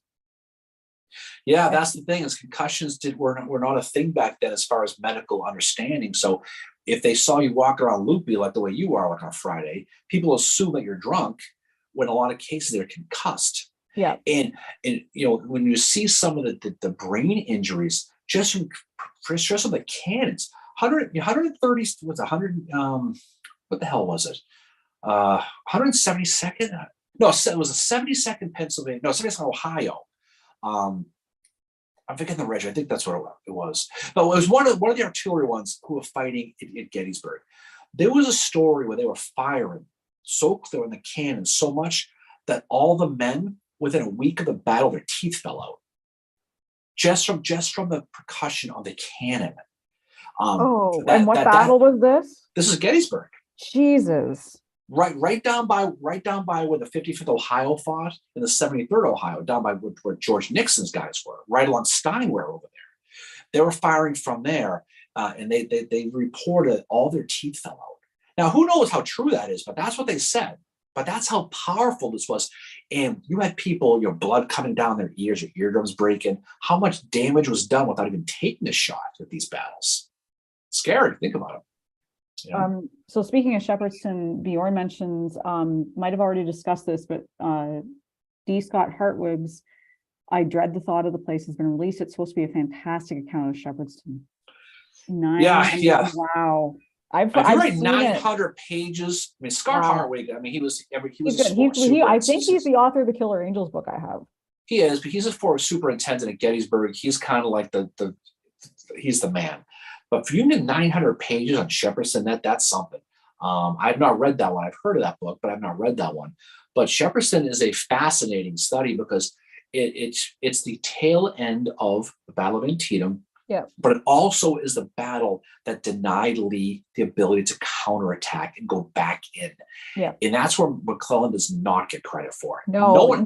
Yeah, that's the thing, is concussions were not a thing back then as far as medical understanding. So if they saw you walk around loopy like the way you are, like on Friday, people assume that you're drunk, when a lot of cases they're concussed. Yeah. And when you see some of the brain injuries, just from the cannons, 130 was 100. What the hell was it? 172nd. No, it was a 72nd Pennsylvania. No, 72nd Ohio. I'm forgetting the regiment. I think that's what it was. But it was one of the artillery ones who were fighting at Gettysburg. There was a story where they were firing so clear in the cannon so much that all the men within a week of the battle, their teeth fell out just from the percussion of the cannon. And what battle was this? This is Gettysburg. Jesus. Right down by where the 55th Ohio fought and the 73rd Ohio, down by where George Nixon's guys were, right along Steinwehr over there. They were firing from there, and they reported all their teeth fell out. Now, who knows how true that is, but that's what they said. But that's how powerful this was. And you had people, your blood coming down their ears, your eardrums breaking. How much damage was done without even taking a shot at these battles? Scary. Think about it. Yeah. So speaking of Shepherdston, Bjorn mentions, might have already discussed this, but D. Scott Hartwig's I Dread the Thought of the Place has been released. It's supposed to be a fantastic account of Shepherdston. Yeah. Wow. I've read 900 pages. I mean, Scott Hartwig, I mean, he was good. I think he's the author of the Killer Angels book I have. He is, but he's a former superintendent at Gettysburg. He's kind of like he's the man. But for you to 900 pages on Shepherdston, that's something. I've not read that one. I've heard of that book, but I've not read that one. But Shepherdston is a fascinating study because it's the tail end of the Battle of Antietam. Yeah. But it also is the battle that denied Lee the ability to counterattack and go back in. Yeah. And that's where McClellan does not get credit for. No one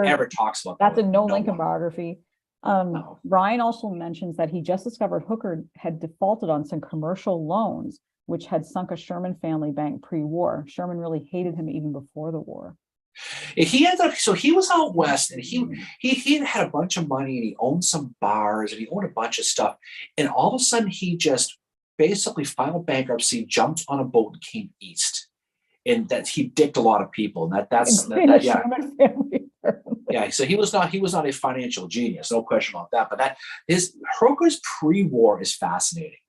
ever talks about that. That's a no Lincoln biography. No. Ryan also mentions that he just discovered Hooker had defaulted on some commercial loans, which had sunk a Sherman family bank pre-war. Sherman really hated him even before the war. He ended up, so he was out west, and he had a bunch of money, and he owned some bars, and he owned a bunch of stuff, and all of a sudden he just basically filed bankruptcy, jumped on a boat, and came east, and that he dicked a lot of people, and yeah. So he was not a financial genius, no question about that. But Hooker's pre-war is fascinating.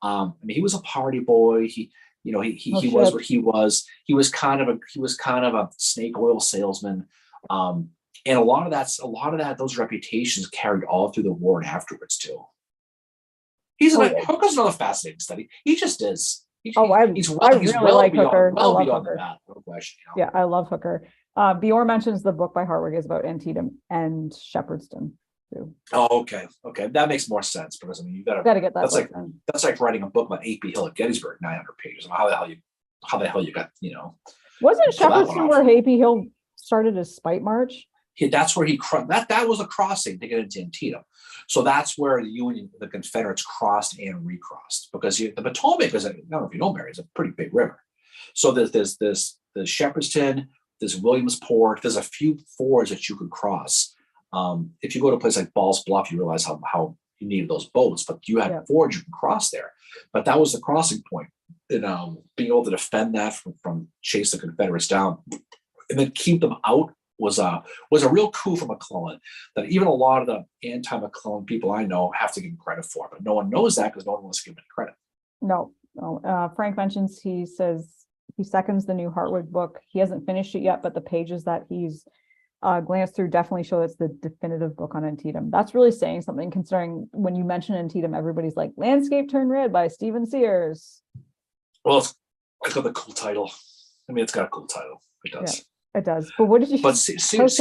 I mean, he was a party boy. He was what he was. He was kind of a snake oil salesman, and a lot of that, those reputations carried all through the war and afterwards too. Hooker's another fascinating study. He just is. He's really like Hooker. Well beyond that, no question. Yeah, I love Hooker. Bjorn mentions the book by Hartwig is about Antietam and Shepherdston too. Oh, okay, that makes more sense because I mean you gotta get that. That's like writing a book about A.P. Hill at Gettysburg, 900 pages. How the hell you got Wasn't Shepherdston where A.P. Hill started his Spite March? That's where that was a crossing to get into Antietam. So that's where the Confederates crossed and recrossed because the Potomac is, I don't know if you know, Mary, it's a pretty big river. So there's Shepherdston, there's Williamsport, there's a few fords that you can cross. If you go to a place like Ball's Bluff, you realize how you needed those boats, but you had fords you can cross there. But that was the crossing point. And being able to defend that from chase the Confederates down and then keep them out was a real coup for McClellan that even a lot of the anti-McClellan people I know have to give him credit for, but no one knows that because no one wants to give him any credit. No. Frank mentions, he says he seconds the new Hartwig book. He hasn't finished it yet, but the pages that he's glanced through definitely show it's the definitive book on Antietam. That's really saying something, considering when you mention Antietam, everybody's like Landscape Turned Red by Stephen Sears. Well, it's got a cool title. I mean, it's got a cool title. It does. Yeah. It does, but what did you? But Sears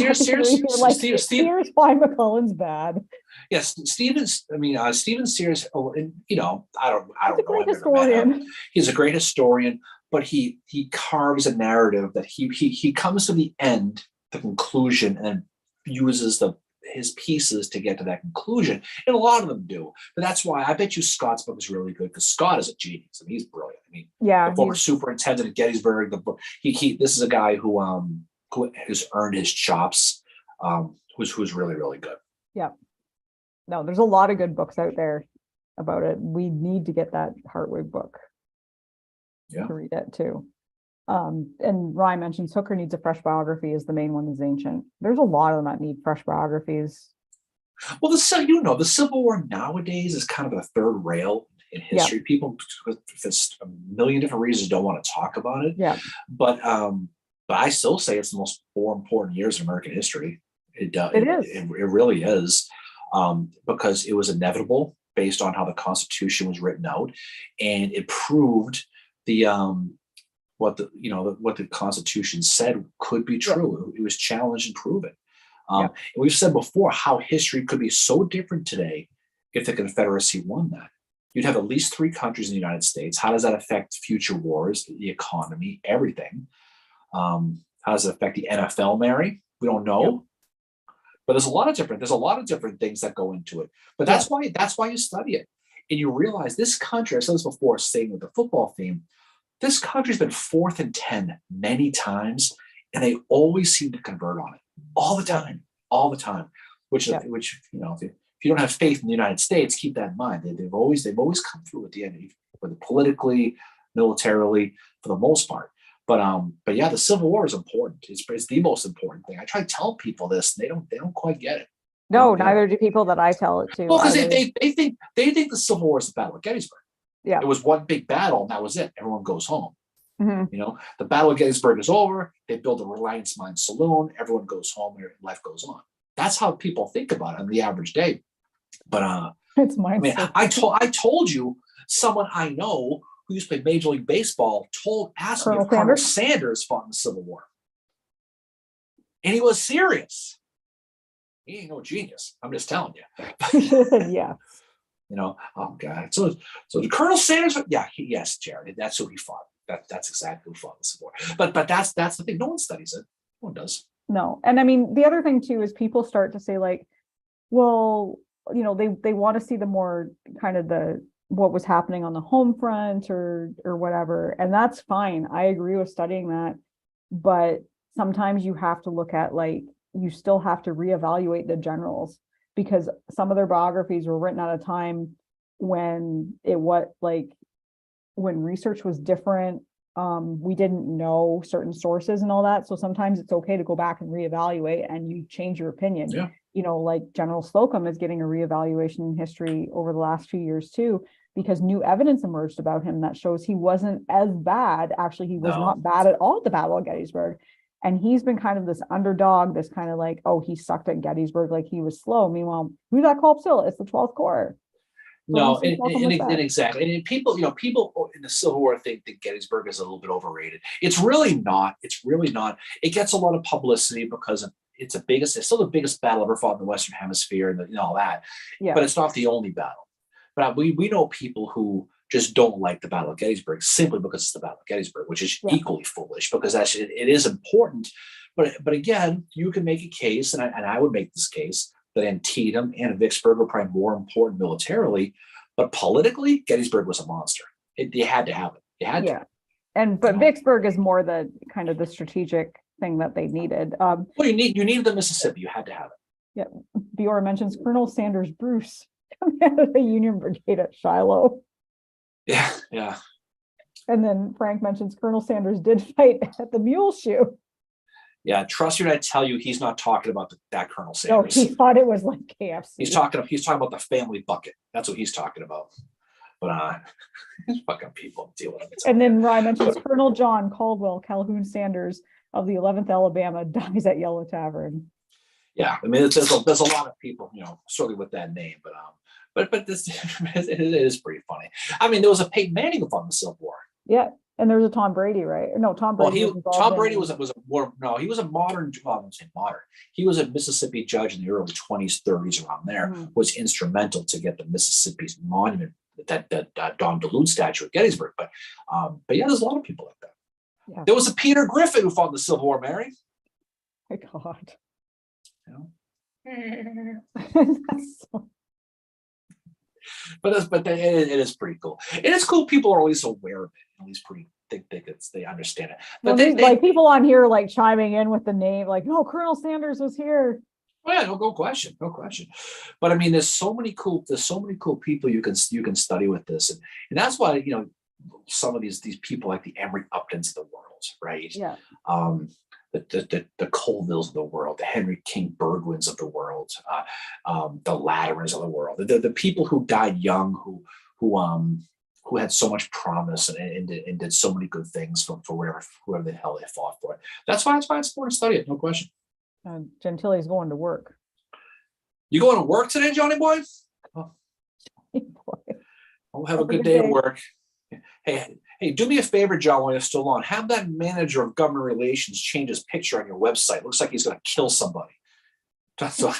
by McClellan's bad. Yes, Stephen Sears. I don't know. Historian. He's a great historian, but he carves a narrative that he comes to the end, the conclusion, and then uses his pieces to get to that conclusion. And a lot of them do. But that's why I bet you Scott's book is really good because Scott is a genius. I mean, he's brilliant. I mean, the former superintendent at Gettysburg. This is a guy who has earned his chops. Who's really, really good. Yeah. No, there's a lot of good books out there about it. We need to get that Hartwig book. Yeah. To read it too. And Ryan mentions Hooker needs a fresh biography as the main one is ancient. There's a lot of them that need fresh biographies. Well, the Civil War nowadays is kind of a third rail in Yeah. history. People, for a million different reasons, don't want to talk about it. Yeah. But I still say it's the most more important years in American history. It is. It really is, because it was inevitable based on how the Constitution was written out, and it proved the what the Constitution said could be Yeah. true. It was challenged and proven. Yeah. And we've said before how history could be so different today if the Confederacy won that. You'd have at least three countries in the United States. How does that affect future wars, the economy, everything? How does it affect the NFL, Mary? We don't know. Yeah. But there's a lot of different things that go into it. But that's why you study it. And you realize this country, I said this before, staying with the football theme, this country's been 4th and 10 many times, and they always seem to convert on it all the time. Which if you don't have faith in the United States, keep that in mind. They've always come through at the end, whether politically, militarily, for the most part. But yeah, the Civil War is important. It's the most important thing. I try to tell people this, and they don't quite get it. No, neither do people that I tell it to. Well, because they think the Civil War is the Battle of Gettysburg. Yeah. It was one big battle, and that was it. Everyone goes home. Mm-hmm. The Battle of Gettysburg is over. They build the Reliance Mine Saloon. Everyone goes home, and life goes on. That's how people think about it on the average day. But it's mine. I told you someone I know who used to play Major League Baseball asked me if Colonel Sanders fought in the Civil War, and he was serious. He ain't no genius. I'm just telling you. Yeah. Oh God. So Colonel Sanders, yes, Jared, that's who he fought. That's exactly who fought the Civil War. But that's the thing. No one studies it. No one does. No. And I mean, the other thing too is people start to say like, well, they want to see the more kind of what was happening on the home front or whatever. And that's fine. I agree with studying that. But sometimes you have to look at you still have to reevaluate the generals, because some of their biographies were written at a time when when research was different. We didn't know certain sources and all that. So sometimes it's okay to go back and reevaluate, and you change your opinion. Yeah. Like General Slocum is getting a reevaluation in history over the last few years too, because new evidence emerged about him that shows he wasn't as bad. Actually, he was not bad at all at the Battle of Gettysburg. And he's been kind of this underdog, this kind of he sucked at Gettysburg, he was slow. Meanwhile, who's that called still? It's the 12th Corps. No, and exactly. And people in the Civil War think that Gettysburg is a little bit overrated. It's really not. It gets a lot of publicity because it's still the biggest battle ever fought in the Western Hemisphere and all that. Yeah. But it's not the only battle. But we know people who just don't like the Battle of Gettysburg simply because it's the Battle of Gettysburg, which is equally foolish, because it is important. But again, you can make a case, and I would make this case, that Antietam and Vicksburg were probably more important militarily, but politically, Gettysburg was a monster. You had to have it. You had to. But Vicksburg is more the kind of the strategic thing that they needed. Well, you needed the Mississippi. You had to have it. Yeah. Biora mentions Colonel Sanders Bruce, the Union Brigade at Shiloh. Yeah. And then Frank mentions Colonel Sanders did fight at the Mule Shoe. Yeah, trust me when I tell you, he's not talking about that Colonel Sanders. No, he thought it was like KFC. He's talking about the family bucket. That's what he's talking about. But fucking people deal with it. And then Ryan mentions Colonel John Caldwell Calhoun Sanders of the 11th Alabama dies at Yellow Tavern. Yeah, I mean, there's a lot of people, certainly with that name, but this it is pretty funny. I mean, there was a Peyton Manning who fought in the Civil War. Yeah. And there's a Tom Brady, right? No, Tom Brady. He was a modern. Well, I wouldn't say modern. He was a Mississippi judge in the early 20s, 30s, around there. Mm-hmm. Was instrumental to get the Mississippi's monument, that Don Duluth statue at Gettysburg. But yeah, there's a lot of people like that. Yeah. There was a Peter Griffin who fought in the Civil War, Mary. My God. But it is pretty cool. And it's cool. People are at least aware of it. At least they understand it. But people on here chiming in with the name, no, Colonel Sanders was here. Oh yeah, no question. But I mean, there's so many cool people you can study with this, and that's why some of these people like the Emory Uptons of the world, right? Yeah. The Colvilles of the world, the Henry King Burgwins of the world, the Laterans of the world, the people who died young, who who had so much promise and did so many good things for whoever the hell they fought for it. That's why it's important to study it, no question. Gentili's going to work. You going to work today, Johnny boy? Oh, have a good day at work. Hey, do me a favor, John, while you're still on. Have that manager of government relations change his picture on your website. Looks like he's going to kill somebody. So,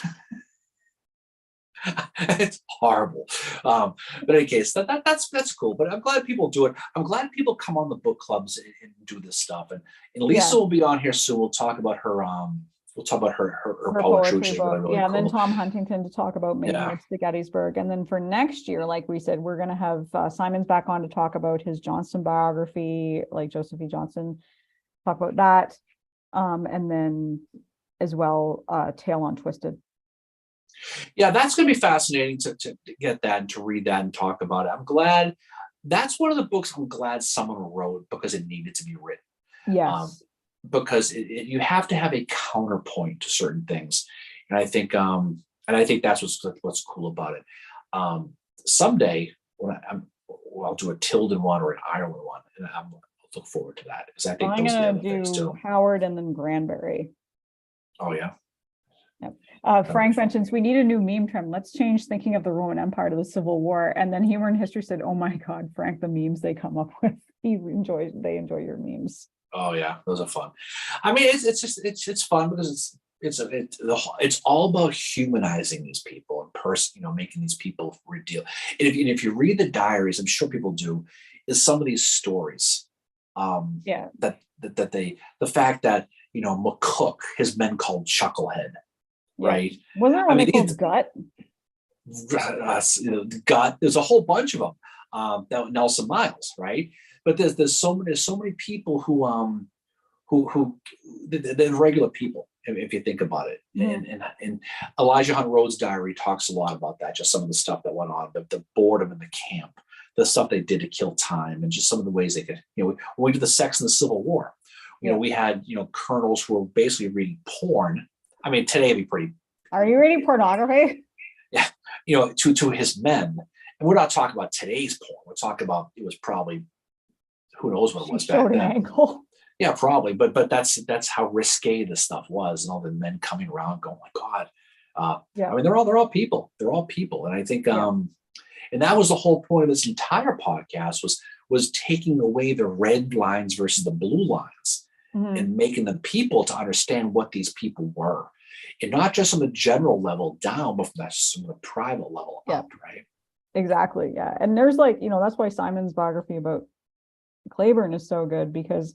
it's horrible. But in any case, that's cool. But I'm glad people do it. I'm glad people come on the book clubs and do this stuff. And Lisa will be on here soon. We'll talk about her. We'll talk about her poetry, which is really and cool. then Tom Huntington to talk about making it to Gettysburg. And then for next year, like we said, we're going to have Simon's back on to talk about his Johnston biography, like Joseph E. Johnston, talk about that. And then as well, Tale Untwisted. Yeah, that's going to be fascinating to get that and to read that and talk about it. I'm glad that's one of the books I'm glad someone wrote because it needed to be written. Yes. Because you have to have a counterpoint to certain things, and I think that's what's cool about it. Someday when I'll do a Tilden one or an Ireland one, and I'll look forward to that because I think I'm those are the gonna other things do too. Howard and then Granbury. Oh yeah. Yep. Frank mentions we need a new meme trend. Let's change thinking of the Roman Empire to the Civil War. And then Humor and History said, "Oh my God, Frank, the memes they come up with. They enjoy your memes." Oh yeah, those are fun. I mean, it's fun because it's all about humanizing these people and making these people real. And if you read the diaries, I'm sure people do, is some of these stories. That the fact that McCook, his men called Chucklehead, right? Wasn't there one called Gut? Gut. There's a whole bunch of them. That Nelson Miles, right? But there's so many people who they're regular people if you think about it. And Elijah Hunt Rhodes' diary talks a lot about that, just some of the stuff that went on, the boredom in the camp, the stuff they did to kill time, and just some of the ways they could, when we did the sex in the Civil War, we had, colonels who were basically reading porn. I mean, today it'd be pretty. Are you reading pornography? Yeah. To his men. And we're not talking about today's porn. We're talking about, it was probably, who knows what it was back then. Ankle. Yeah, probably. But that's how risque this stuff was, and all the men coming around going, "My God." I mean, they're all people. They're all people. And I think and that was the whole point of this entire podcast was taking away the red lines versus the blue lines and making the people to understand what these people were. And not just on the general level down, but from the private level up, right? Exactly. Yeah. And there's that's why Simon's biography about Claiborne is so good, because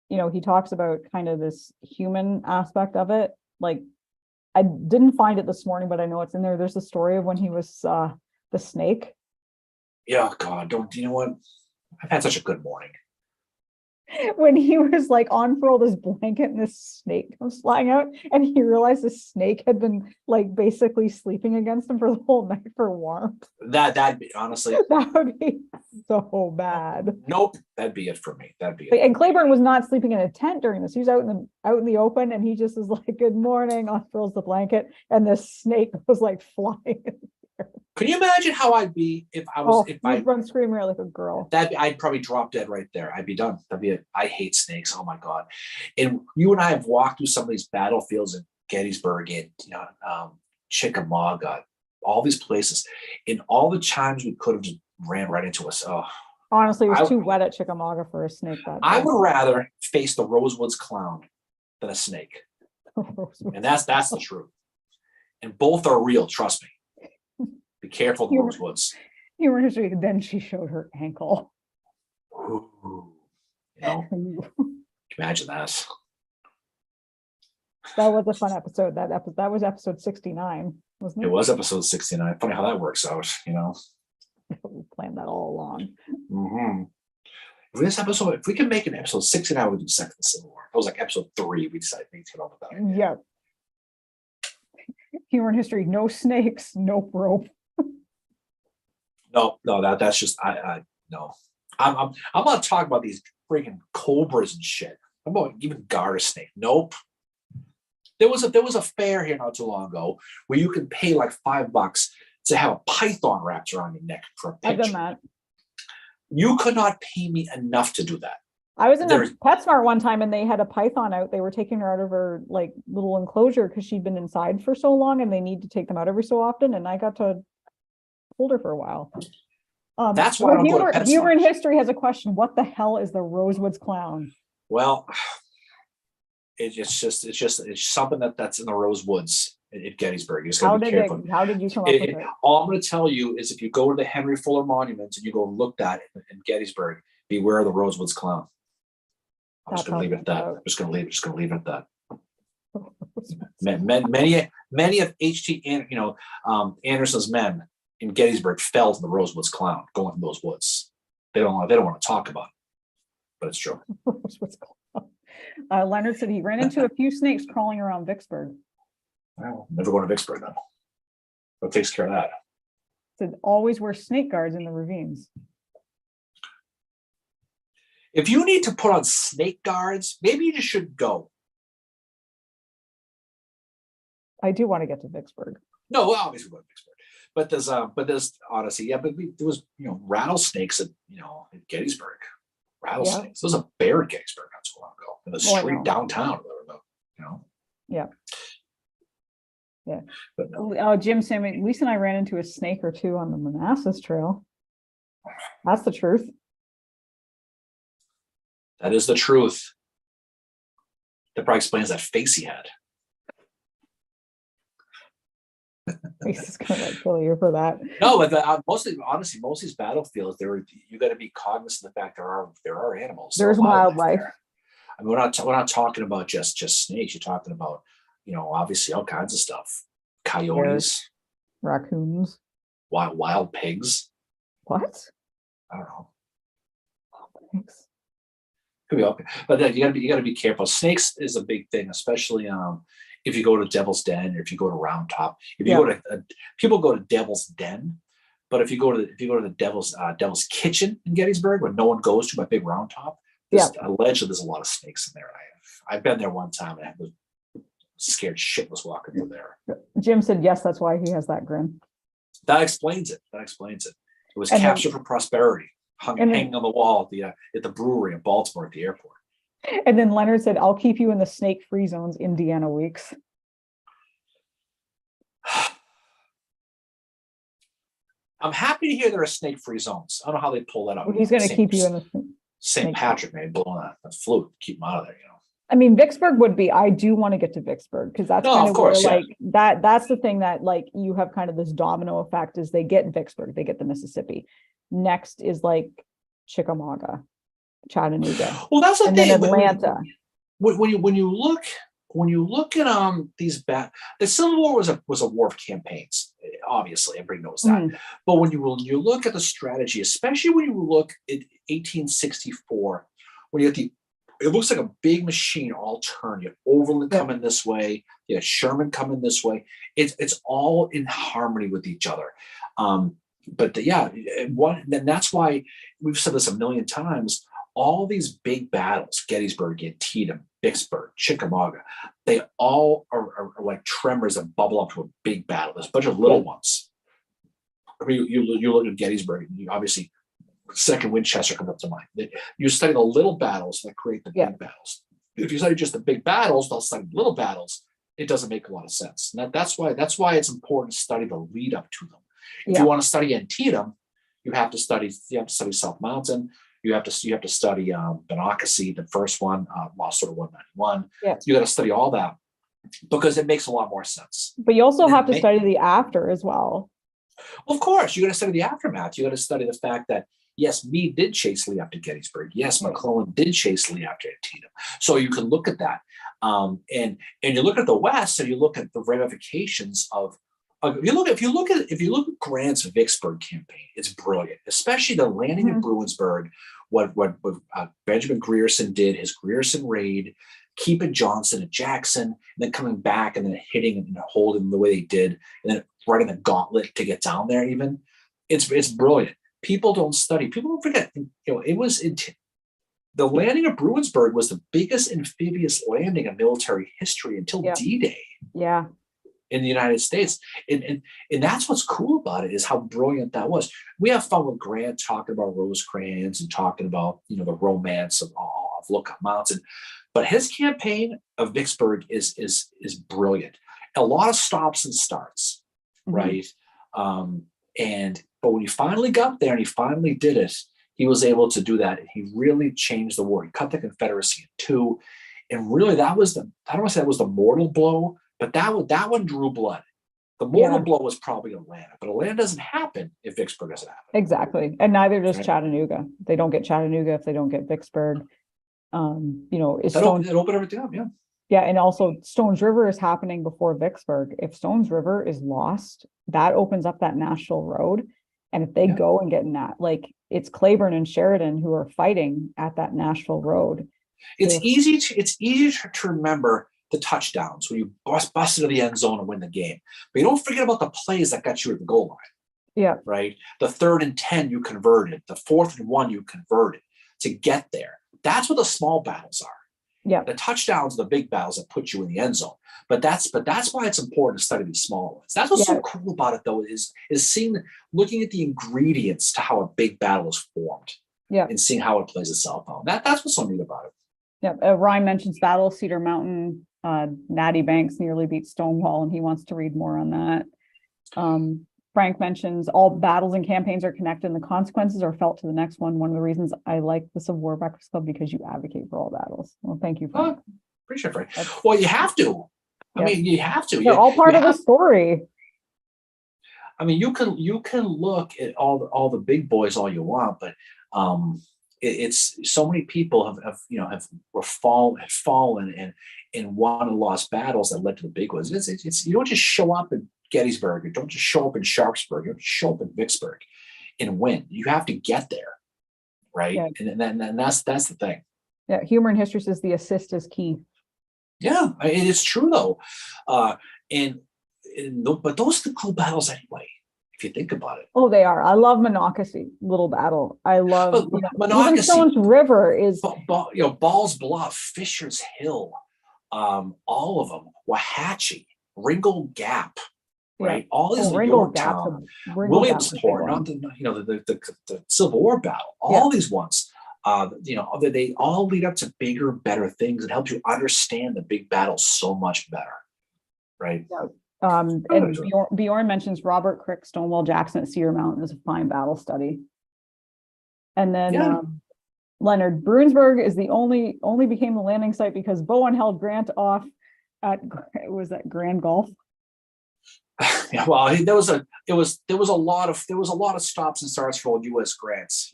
he talks about kind of this human aspect of it. Like, I didn't find it this morning, but I know it's in there. There's a story of when he was the snake. Yeah, God, you know what? I've had such a good morning. When he was unfurled his blanket and this snake comes flying out, and he realized the snake had been basically sleeping against him for the whole night for warmth. That'd be, honestly, that would be so bad. Nope, that'd be it for me. That'd be it. And Claiborne was not sleeping in a tent during this. He was out in the open, and he just is like, "Good morning," unfurls the blanket, and the snake was flying. Can you imagine how I'd be if I'd run screaming like a girl? I'd probably drop dead right there. I'd be done. That'd be it. I hate snakes. Oh my God. And you and I have walked through some of these battlefields in Gettysburg and Chickamauga, all these places, and all the times we could have just ran right into us. Oh, honestly, it was too wet at Chickamauga for a snake. I would rather face the Rosewoods clown than a snake. And that's the truth. And both are real. Trust me. Be careful, the Rosewoods. Then she showed her ankle. Ooh, imagine that. That was a fun episode. That was episode 69, wasn't it? It was episode 69. Funny how that works out. We planned that all along. Mm-hmm. If we can make an episode 69, we'll do Sex and the Civil War. It was episode 3. We decided to get on with that. Yeah. Humor and History. No snakes. No rope. No, that's just no. I'm not talking about these freaking cobras and shit. I'm about even garter snake. Nope. There was a fair here not too long ago where you can pay $5 to have a python wrapped around your neck for a picture. I've done that. You could not pay me enough to do that. I was in a PetSmart one time and they had a python out. They were taking her out of her like little enclosure because she'd been inside for so long and they need to take them out every so often. And I got to hold her for a while. That's why I don't go to PetSmart. Viewer in History has a question. What the hell is the Rosewoods clown? Well, it's something that's in the Rosewoods at Gettysburg. You just gotta be careful. How did you come up with it? All I'm going to tell you is if you go to the Henry Fuller Monument and you go look at it in Gettysburg, beware of the Rosewoods clown. I'm just going to leave it at that. I'm just going to leave it at that. Many of H.T. Anderson's men in Gettysburg fell to the Rosewoods clown going through those woods. They don't want to talk about it, but it's true. Leonard said he ran into a few snakes crawling around Vicksburg. Well, never going to Vicksburg then. What takes care of that? Said always wear snake guards in the ravines. If you need to put on snake guards, maybe you just shouldn't go. I do want to get to Vicksburg. No, well, obviously we're going to Vicksburg. But there's honestly, there was rattlesnakes at Gettysburg. Rattlesnakes. There was a bear at Gettysburg not so long ago in the street downtown. Yeah. Yeah. But no. Jim Sammy, Lisa and I ran into a snake or two on the Manassas Trail. That's the truth. That is the truth. That probably explains that face he had. Face is gonna kill you for that. No, but most of these battlefields, you got to be cognizant of the fact there are animals. There's wildlife. I mean, we're not talking about just snakes. You're talking about obviously all kinds of stuff. Coyotes, raccoons, wild pigs. What? I don't know. Wild pigs. Could be okay. But then you gotta be careful. Snakes is a big thing, especially if you go to Devil's Den or if you go to Round Top. If you go to people go to Devil's Den, but if you go to the Devil's Kitchen in Gettysburg, where no one goes to, my big Round Top, allegedly there's a lot of snakes in there. I've been there one time and I was scared shitless walking through there. Jim said yes, that's why he has that grin. That explains it. It was captured for prosperity. Hanging on the wall at the brewery in Baltimore at the airport. And then Leonard said, I'll keep you in the snake-free zones, Indiana weeks. I'm happy to hear there are snake-free zones. I don't know how they pull that up. Well, he's going to keep you in the St. Patrick, man, blowing that flute, keep them out of there, I mean, Vicksburg would be, I do want to get to Vicksburg because that's kind of where that's the thing that you have kind of this domino effect is they get Vicksburg, they get the Mississippi. Next is Chickamauga, Chattanooga. Well, that's the thing. Then Atlanta. When you look at the Civil War was a war of campaigns. Obviously, everybody knows that. But when you look at the strategy, especially when you look at 1864, when you get it looks like a big machine all turned. You have Overland coming this way, you have Sherman coming this way. It's all in harmony with each other. Then that's why we've said this a million times. All these big battles, Gettysburg, Antietam, Vicksburg, Chickamauga, they all are like tremors that bubble up to a big battle. There's a bunch of little ones. I mean, you look at Gettysburg, and obviously, Second Winchester comes up to mind. You study the little battles that create the big battles. If you study just the big battles, they'll study little battles. It doesn't make a lot of sense. And that's why it's important to study the lead up to them. If you want to study Antietam, you have to study South Mountain. You have to study Monocacy, the first one, Lost Order 191. You got to study all that because it makes a lot more sense. But you also have to study the after as well. Of course, you got to study the aftermath. You got to study the fact that yes, Meade did chase Lee up to Gettysburg. Yes, McClellan did chase Lee after Antietam. So you can look at that, and you look at the West, and you look at the ramifications of. If you look at Grant's Vicksburg campaign, it's brilliant, especially the landing at Bruinsburg. What Benjamin Grierson did, his Grierson raid, keeping Johnson at Jackson, and then coming back and then hitting and holding the way they did, and then running the gauntlet to get down there. Even it's brilliant. People don't study. People don't forget. The landing of Bruinsburg was the biggest amphibious landing in military history until D-Day. Yeah. in the United States. And that's what's cool about it, is how brilliant that was. We have fun with Grant talking about Rosecrans and talking about, the romance of Lookout Mountain. But his campaign of Vicksburg is brilliant. A lot of stops and starts, right? But when he finally got there and he finally did it, he was able to do that. He really changed the war. He cut the Confederacy in two. And really, that was I don't want to say that was the mortal blow, but that one drew blood. The mortal blow was probably Atlanta, but Atlanta doesn't happen if Vicksburg doesn't happen. Exactly. And neither does Right. Chattanooga. They don't get Chattanooga if they don't get Vicksburg. It Opened everything up, yeah. Yeah, and also Stones River is happening before Vicksburg. If Stones River is lost, that opens up that Nashville Road. And if they go and get in that, like, it's Claiborne and Sheridan who are fighting at that Nashville Road. It's easy to remember the touchdowns when you bust into the end zone and win the game. But you don't forget about the plays that got you at the goal line. Yeah. Right. The 3rd and 10 you converted, the 4th and 1 you converted to get there. That's what the small battles are. Yeah. The touchdowns are the big battles that put you in the end zone. But that's why it's important to study these small ones. That's what's so cool about it, though, is looking at the ingredients to how a big battle is formed. Yeah. And seeing how it plays itself out. That's what's so neat about it. Yeah. Ryan mentions battle, Cedar Mountain, Natty Banks nearly beat Stonewall, and he wants to read more on that. Frank mentions all battles and campaigns are connected and the consequences are felt to the next one. One of the reasons I like the Civil War Breakfast Club, because you advocate for all battles. Well, thank you, Frank. Appreciate it, Frank. Well, you have to. I mean, you have to. They're all part of the story. I mean, you can look at all the big boys all you want, but it's so many people have fallen and won and lost battles that led to the big ones. It's you don't just show up in Gettysburg, you don't just show up in Sharpsburg, you don't just show up in Vicksburg and win. You have to get there, right? Yeah. And that's the thing. Yeah, Humor in History says the assist is key. Yeah, it's true though, but those are the cool battles anyway. If you think about it. Oh, they are. I love Monocacy, little battle. I love Monocacy. Even Stones River is Ball's Bluff, Fisher's Hill, all of them. Wauhatchie, Ringgold Gap, right? All these Yorktown, Williamsport, not the Civil War battle. All these ones. They all lead up to bigger, better things. It helps you understand the big battles so much better, right? Yeah. And Bjorn mentions Robert Crick, Stonewall Jackson at Cedar Mountain is a fine battle study. And then Leonard, Bruinsburg is the only became the landing site because Bowen held Grant off at Grand Gulf. Yeah, well, there was a lot of stops and starts for old U.S. Grants.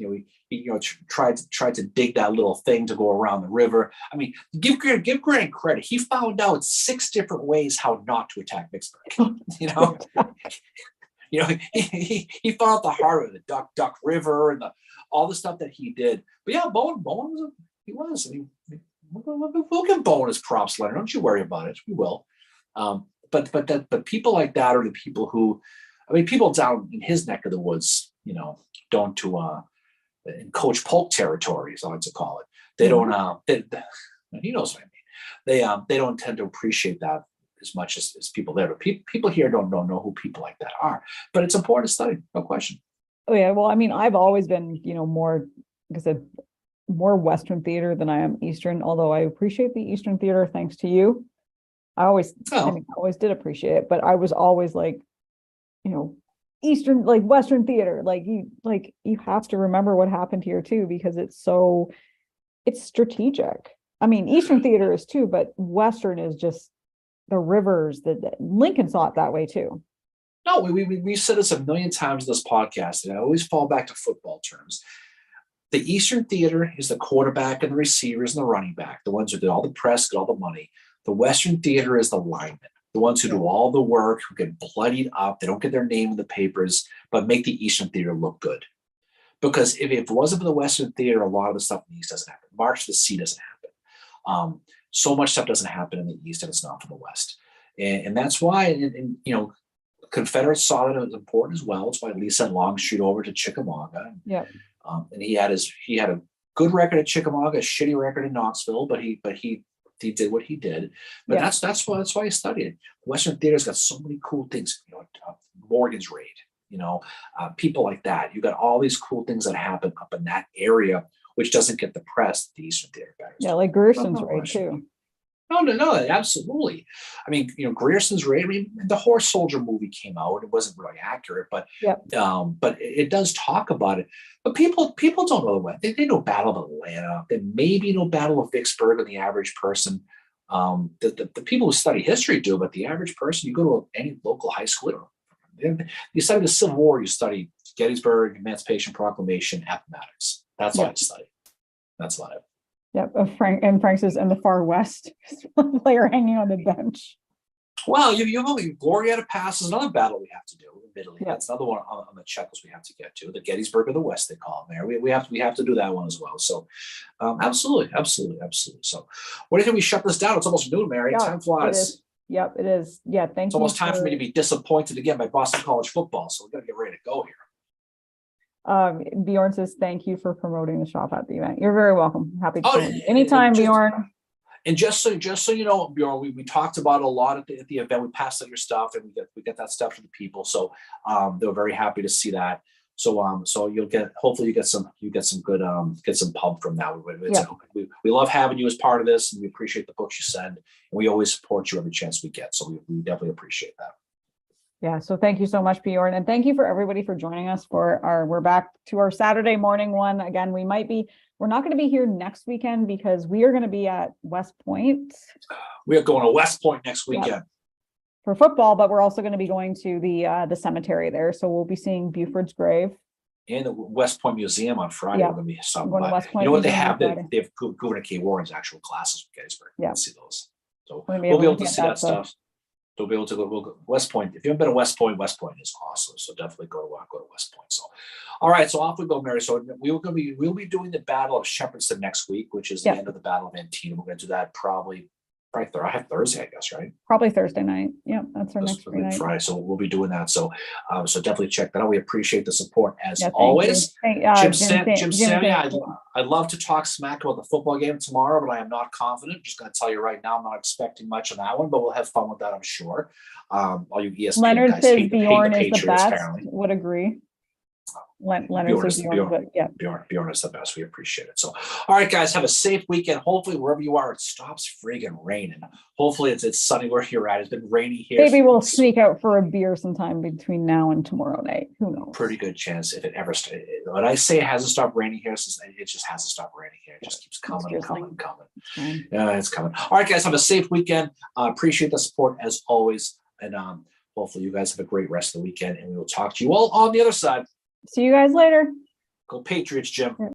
He tried to dig that little thing to go around the river. I mean, give Grant credit. He found out 6 different ways how not to attack Vicksburg. He found out the hard way, the Duck River and all the stuff that he did. But yeah, Bowen was. I mean, we'll give Bowen his props, Leonard. Don't you worry about it. We will. But people like that are the people who, I mean, people down in his neck of the woods, don't in Coach Polk territory, as I like to call it. They don't. He knows what I mean. They don't tend to appreciate that as much as people there. But people here don't know who people like that are. But it's important to study, no question. Oh yeah, well, I mean, I've always been, more, like I said, more Western theater than I am Eastern. Although I appreciate the Eastern theater, thanks to you. I always did appreciate it, but I was always like, Eastern, like Western theater, you have to remember what happened here too, because it's strategic. I mean, Eastern theater is too, but Western is just the rivers that Lincoln saw it that way too. No, we've said this a million times in this podcast, and I always fall back to football terms. The Eastern theater is the quarterback and the receivers and the running back, the ones who did all the press, get all the money. The Western theater is the linemen, the ones who do all the work, who get bloodied up. They don't get their name in the papers, but make the Eastern theater look good. Because if it wasn't for the Western theater, a lot of the stuff in the East doesn't happen. March to the Sea doesn't happen. So much stuff doesn't happen in the East, and it's not from the West. And that's why, Confederates saw that it was important as well. It's why Lee sent Longstreet over to Chickamauga. Yeah. And he had a good record at Chickamauga, a shitty record in Knoxville, but he he did what he did. But Yeah. that's why he studied. Western theater's got so many cool things. Morgan's Raid. People like that. You got all these cool things that happen up in that area, which doesn't get the press that the Eastern Theater bears. Yeah, like Grierson's No Raid question. too. No, absolutely. I mean, Grierson's Raid. I mean, the Horse Soldier movie came out. It wasn't really accurate, but Yep. but it does talk about it. But people don't know the way. They know Battle of Atlanta. They maybe know Battle of Vicksburg, and the average person. The people who study history do, but the average person, you go to any local high school, you study the Civil War, you study Gettysburg, Emancipation Proclamation, Appomattox. That's all I study. That's about it. Yep. Frank says, in the far west, one player hanging on the bench. Well, you've only Glorieta Pass is another battle we have to do. Admittedly, Yeah. that's another one on the checklist we have to get to. The Gettysburg of the West, they call them there. We have to do that one as well. So, absolutely. So, what do you think we shut this down? It's almost noon, Mary. Yeah, Time It flies. is. Yep, it is. Yeah, thank It's you. almost time for me to be disappointed again by Boston College football. So we got to get ready to go here. Bjorn says, thank you for promoting the shop at the event. You're very welcome. Happy to Oh, join. Anytime, just- Bjorn. And just so you know, Bjorn, we talked about a lot at the event. We passed out your stuff, and we get that stuff to the people. So they were very happy to see that. So hopefully you get some get some pub from that. We love having you as part of this, and we appreciate the books you send, and we always support you every chance we get. So we definitely appreciate that. Yeah, so thank you so much, Bjorn, and thank you for everybody for joining us we're back to our Saturday morning one. Again, we're not going to be here next weekend because we are going to be at West Point. We are going to West Point next weekend. Yep. For football, but we're also going to be going to the cemetery there. So we'll be seeing Buford's grave. And the West Point Museum on Friday. Yeah. We're going to be stopping Going to by. West Point You know what they Museum on have? Friday. They have Governor K. Warren's actual classes from Gettysburg. Yeah. Let's see those. So We're gonna we'll be able looking to at see that stuff. We'll be able to go West Point. If you haven't been to West Point is awesome. So definitely go to West Point. So, all right. So off we go, Mary. So we'll be doing the Battle of Shepherdston next week, which is the end of the Battle of Antietam. We're going to do that probably Thursday, I guess, right? Probably Thursday night. Yeah, that's our next free night. Friday. So we'll be doing that. So definitely check that out. We appreciate the support as Yeah, always. Jim Sammy, I'd love to talk smack about the football game tomorrow, but I am not confident. I'm just going to tell you right now, I'm not expecting much on that one, but we'll have fun with that, I'm sure. All you ESPN Leonard guys says hate Bjorn the is the Patriots, best. apparently. Would agree. Leonard says Bjorn, but yeah. Bjorn is the best. We appreciate it. So, all right, guys, have a safe weekend. Hopefully, wherever you are, it stops friggin' raining. Hopefully, it's sunny where you're at. It's been rainy here. Maybe we'll sneak out for a beer sometime between now and tomorrow night. Who knows? Pretty good chance if it ever. When I say it hasn't stopped raining here, it just hasn't stopped raining here. It just keeps coming and coming and coming. Yeah, it's coming. All right, guys, have a safe weekend. Appreciate the support as always, and hopefully, you guys have a great rest of the weekend. And we will talk to you all on the other side. See you guys later. Go Patriots, Jim.